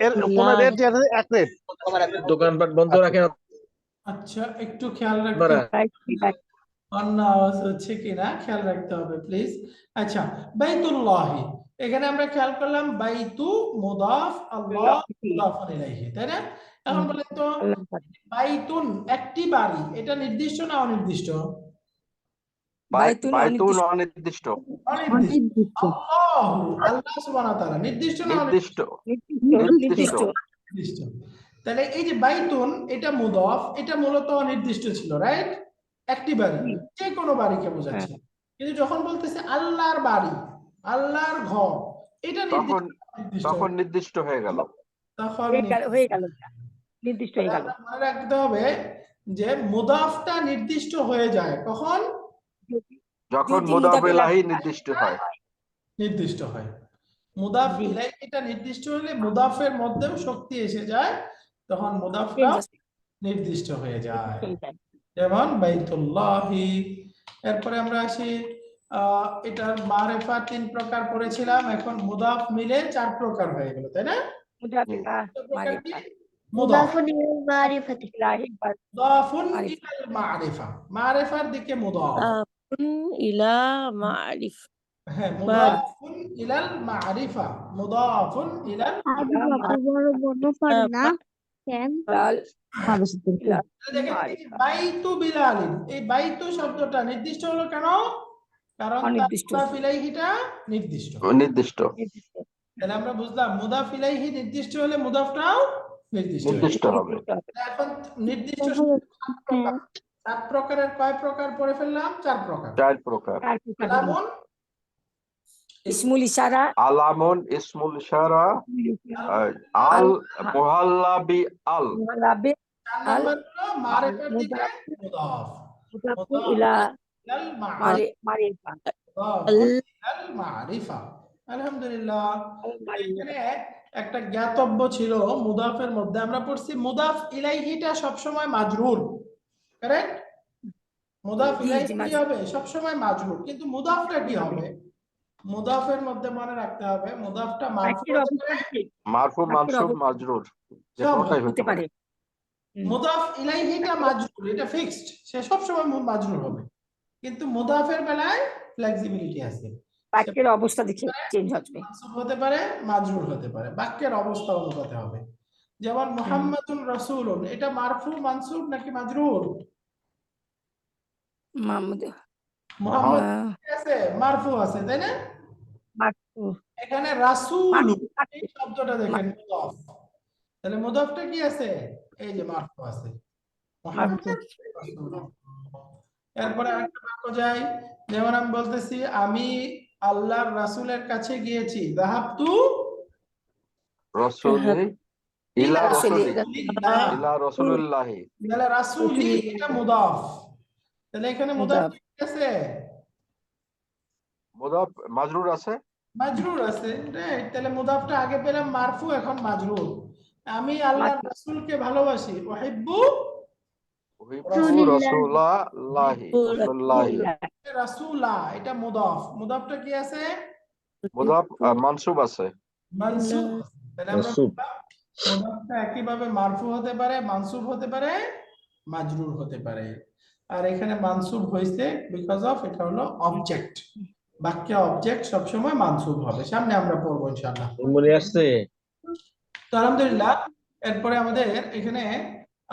এর কোন রেট যে আছে এক রেট। দোকানপাট বন্ধ রাখেন আচ্ছা, একটু খেয়াল রাখতে আপনারা। অন্য আওয়াজ হচ্ছে কিনা খেয়াল রাখতে হবে প্লিজ। আচ্ছা, বাইতুল্লাহি, এখানে আমরা খেয়াল করলাম বাইতু মুদাফ, আল্লাহ মুদাফুন ইলাইহি, তাই না? এখন বলেন তো বাইতুন একটি বাড়ি, এটা নির্দিষ্ট না অনির্দিষ্ট? বাইতুন অনির্দিষ্ট। অনির্দিষ্ট। আল্লাহু, আল্লাহ সুবহানাহু ওয়া তাআলা নির্দিষ্ট না নির্দিষ্ট। নির্দিষ্ট নির্দিষ্ট। তাহলে এই যে বাইতুন এটা মুদাফ, এটা মূলত অনির্দিষ্ট ছিল, রাইট? একটি বাড়ি, যে কোনো বাড়িকে বোঝাচ্ছে। কিন্তু যখন বলতেছে আল্লাহর বাড়ি, আল্লাহর ঘর, এটা তখন নির্দিষ্ট হয়ে গেল। তখন হয়ে গেল, নির্দিষ্ট হয়ে গেল। মনে রাখতে হবে যে মুদাফটা নির্দিষ্ট হয়ে যায় কখন? যখন মুদাফ ইলাইহি নির্দিষ্ট হয়। নির্দিষ্ট হয়। মুদাফ ইলাইহিটা নির্দিষ্ট হলে মুদাফের মধ্যেও শক্তি এসে যায়, তখন মুদাফটা নির্দিষ্ট হয়ে যায়। যেমন বাইতুল্লাহি। এরপরে আমরা আসি এটার মারিফা 3 প্রকার পড়েছিলাম, এখন মুদাফ মিলে 4 প্রকার হয়ে গেল, তাই না? মুদাফুন ইলাল মারিফাতি। মুদাফুন ইলাল মারিফা, মারিফার দিকে মুদাফ। ইলা মারিফ। হ্যাঁ, মুদাফুন ইলাল মারিফা, মুদাফুন ইলাল বাইতু বিলালিন। এই বাইতু শব্দটা নির্দিষ্ট হলো কেন? কারণ মুদাফ ইলাইহিটা নির্দিষ্ট। তাহলে আমরা বুঝলাম মুদাফ ইলাইহি নির্দিষ্ট হলে মুদাফটাও নির্দিষ্ট হবে। এখন নির্দিষ্ট 7 প্রকারের কয় প্রকার পড়ে ফেললাম? 4 প্রকার। 4 প্রকার। আলামুন, ইসমুল ইশারা, আলামুন, ইসমুল ইশারা, আল, মুহাল্লা বি আল। 4 নম্বর হলো মারিফার দিকে মুদাফ, মুদাফ ইলাল মারিফা, ইলাল মারিফা। আলহামদুলিল্লাহ, এখানে একটা জ্ঞাতব্য ছিল মুদাফের মধ্যে। আমরা পড়ছি মুদাফ ইলাইহিটা সবসময় মাজরুর, কারেক্ট? মুদাফ ইলাইহি কি হবে? সবসময় মাজরুর। কিন্তু মুদাফটা কি হবে? মুদাফের মধ্যে মনে রাখতে হবে মুদাফটা মারফু, মানসুব, মাজরুর যে কোনটাই হতে পারে। মুদাফ ইলাইহিটা মাজরুর, এটা ফিক্সড, সে সবসময় মাজরুর হবে। কিন্তু মুদাফের বেলায় ফ্লেক্সিবিলিটি আছে, বাক্যের অবস্থা দেখে চেঞ্জ হবে, মানসুব হতে পারে, মাজরুর হতে পারে, বাক্যের অবস্থা অনুপাতে হবে। যেমন মুহাম্মাদুর রাসূলুন, এটা মারফু, মানসুব নাকি মাজরুর? মুহাম্মদ আছে, মারফু আছে, তাই না? এখানে রাসূল এই শব্দটা দেখেন মুদাফ, তাহলে মুদাফটা কি আছে? এই যে মারফু আছে, মুহাম্মদ রাসূলুল্লাহ। এরপরে আরেকটা বাক্য যাই, যেমন আমি বলতেছি আমি আল্লাহর রাসূলের কাছে গিয়েছি, যাহাবতু রাসূলি ইলা রসুলি লিল্লাহ। ইলা রসুলিল্লাহি তাহলে রাসূলি এটা মুদাফ, তাহলে এখানে মুদাফ মুদাফ। কি আছে? মুদাফ মাজরুর আছে। মাজরুর আছে, রাইট। তাহলে মুদাফটা আগে পেলাম মারফু, এখন মাজরুর। আমি আল্লাহর রাসূলকে ভালোবাসি, উহিব্বু উহিব্বু রাসূলাল্লাহি রাসূলুল্লাহি। রাসূলা এটা মুদাফ, মুদাফটা কি আছে? মুদাফ মানসুব আছে। মানসুব। তাহলে আমরা মানসুব। মুদাফটা একইভাবে মারফু হতে পারে, মানসুব হতে পারে, মাজরুর হতে পারে। আর এখানে মানসুব হয়েছে বিকজ অফ এটা হলো অবজেক্ট। বাক্যে অবজেক্ট সবসময় মানসুব হবে। সামনে আমরা পড়বো ইনশাআল্লাহ। মনে আসছে? তো আলহামদুলিল্লাহ, এরপরে আমাদের এখানে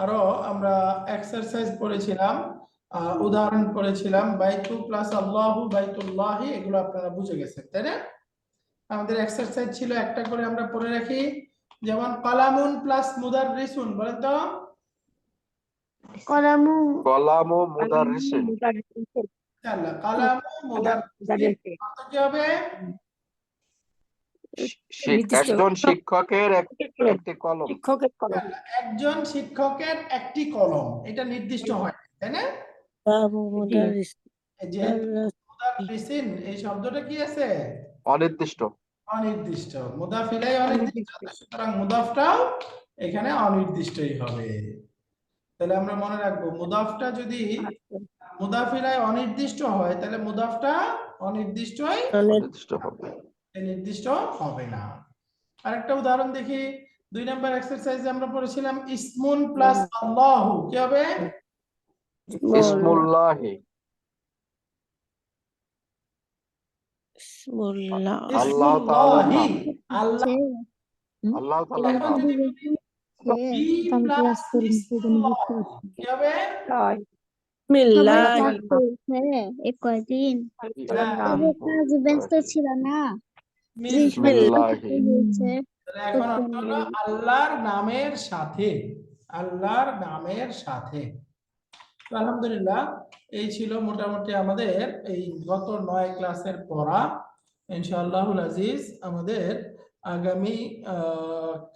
আরো আমরা এক্সারসাইজ পড়েছিলাম, উদাহরণ পড়েছিলাম। বাইতু প্লাস আল্লাহু বাইতুল্লাহি, এগুলো আপনারা বুঝে গেছেন, তাই না? আমাদের এক্সারসাইজ ছিল একটা করে আমরা পড়ে রাখি, যেমন কালামুন প্লাস মুদাররিসুন, বলেন তো? কলামু কলামু মুদাররিসিন। ইনশাআল্লাহ কালামু মুদাররিসিন কত কি হবে? একজন শিক্ষকের একটি কলম। শিক্ষকের কলম। একজন শিক্ষকের একটি কলম, এটা নির্দিষ্ট হয়, তাই না? এই যে মুদাররিসিন এই শব্দটা কি আছে? অনির্দিষ্ট। অনির্দিষ্ট। মুদাফ ইলাইহি অনির্দিষ্ট, সুতরাং মুদাফটাও এখানে অনির্দিষ্টই হবে। তাহলে আমরা মনে রাখবো, মুদাফটা যদি মুদাফ ইলাইহি অনির্দিষ্ট হয় তাহলে মুদাফটা অনির্দিষ্টই অনির্দিষ্ট হবে, নির্দিষ্ট হবে না। আরেকটা উদাহরণ দেখি, 2 নম্বর এক্সারসাইজে আমরা পড়েছিলাম ইসমুন প্লাস আল্লাহু কি হবে? ইসমুল্লাহি। আল্লাহ তাআলার নাম। আল্লাহ আল্লাহ তাআলার নাম। বি প্লাস ইসমুল্লাহ কি হবে? কয়দিন কাজ ব্যস্ত ছিল না। বিসমিল্লাহি। তাহলে এখন অর্থ হলো আল্লাহর নামের সাথে, আল্লাহর নামের সাথে। তো আলহামদুলিল্লাহ, এই ছিল মোটামুটি আমাদের এই গত 9 ক্লাসের পড়া। ইনশাআল্লাহুল আজিজ আমাদের আগামী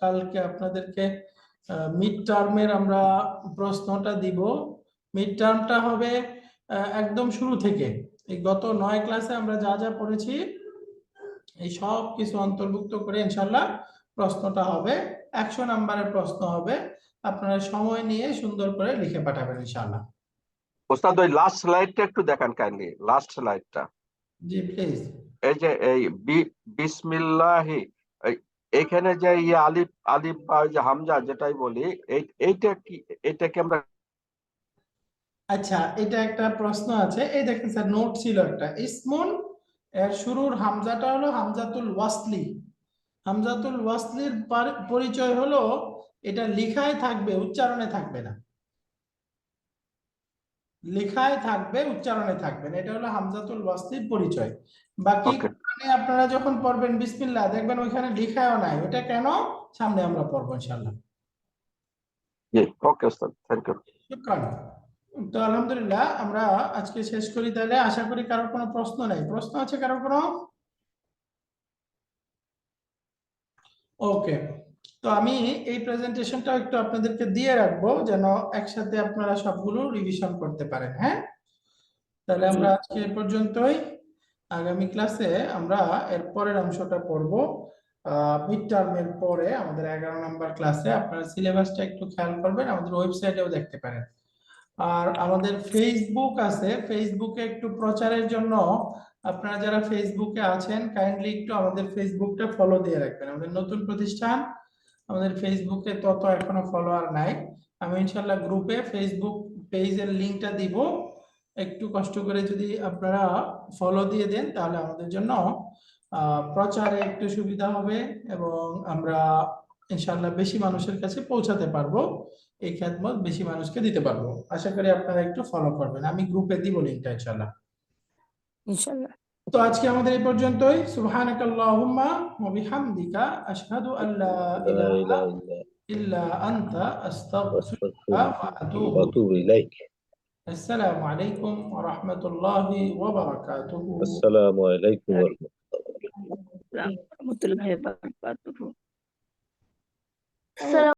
কালকে আপনাদেরকে মিড টার্মের আমরা প্রশ্নটা দিব। মিড টার্মটা হবে একদম শুরু থেকে। এই গত 9 ক্লাসে আমরা যা যা পড়েছি এই সব কিছু অন্তর্ভুক্ত করে ইনশাআল্লাহ প্রশ্নটা হবে। 100 নম্বরের প্রশ্ন হবে, আপনারা সময় নিয়ে সুন্দর করে লিখে পাঠাবেন ইনশাআল্লাহ। ওস্তাদ ওই লাস্ট স্লাইডটা একটু দেখান কাইন্ডলি, লাস্ট স্লাইডটা। জি প্লিজ। এই যে এই বিসমিল্লাহি, এখানে যে আলিফ আলিফ বা ওই যে হামজা যেটাই বলি, এইটা কি আমরা? আচ্ছা, এটা একটা প্রশ্ন আছে, এই দেখেন স্যার নোট ছিল একটা, ইসমুন এর শুরুর হামজাটা হলো হামজাতুল ওয়াসলি। হামজাতুল ওয়াসলির পরিচয় হলো এটা লিখায় থাকবে, উচ্চারণে থাকবে না। লেখায় থাকবে, উচ্চারণে থাকবে না, এটা হলো হামজাতুল ওয়াসলির পরিচয়। বাকি কোরআনে আপনারা যখন পড়বেন বিসমিল্লাহ, দেখবেন ওইখানে লেখাও নাই। এটা কেন সামনে আমরা পড়বো ইনশাআল্লাহ। জি, ওকে ওস্তাদ, থ্যাংক ইউ। শুকরান। তো আলহামদুলিল্লাহ আমরা আজকে শেষ করি তাহলে। আশা করি কারোর কোনো প্রশ্ন নাই। প্রশ্ন আছে কারোর কোনো? ওকে, তো আমি এই প্রেজেন্টেশনটা একটু আপনাদেরকে দিয়ে রাখবো যেন একসাথে আপনারা সবগুলো রিভিশন করতে পারেন। হ্যাঁ, তাহলে আমরা আজকে এই পর্যন্তই। আগামী ক্লাসে আমরা এর পরের অংশটা পড়বো। মিড টার্মের পরে আমাদের 11 নম্বর ক্লাসে আপনারা সিলেবাসটা একটু খেয়াল করবেন, আমাদের ওয়েবসাইটেও দেখতে পারেন। আর আমাদের ফেসবুক আছে, ফেসবুকে একটু প্রচারের জন্য আপনারা যারা ফেসবুকে আছেন কাইন্ডলি একটু আমাদের ফেসবুকটা ফলো দিয়ে রাখবেন। আমাদের নতুন প্রতিষ্ঠান, আমাদের ফেসবুকে তত এখনো ফলোয়ার নাই। আমি ইনশাআল্লাহ গ্রুপে ফেসবুক পেজের লিংকটা দিব, একটু কষ্ট করে যদি আপনারা ফলো দিয়ে দেন তাহলে আমাদের জন্য প্রচারে একটু সুবিধা হবে এবং আমরা ইনশাআল্লাহ বেশি মানুষের কাছে পৌঁছাতে পারবো, এই খেদমত বেশি মানুষকে দিতে পারবো। আশা করি আপনারা একটু ফলো করবেন, আমি গ্রুপে দিব লিংকটা ইনশাআল্লাহ। ইনশাআল্লাহ। তো আজকে আমাদের এই পর্যন্তই। সুবহানাকাল্লাহুম্মা ওয়া বিহামদিকা আশহাদু আল্লা ইলাহা ইল্লা আনতা আস্তাগফিরুকা ওয়া আতুবু ইলাইক। আসসালামু আলাইকুম ওয়া রাহমাতুল্লাহি ওয়া বারাকাতুহু। আসসালামু আলাইকুম ওয়া রাহমাতুল্লাহি ওয়া বারাকাতুহু।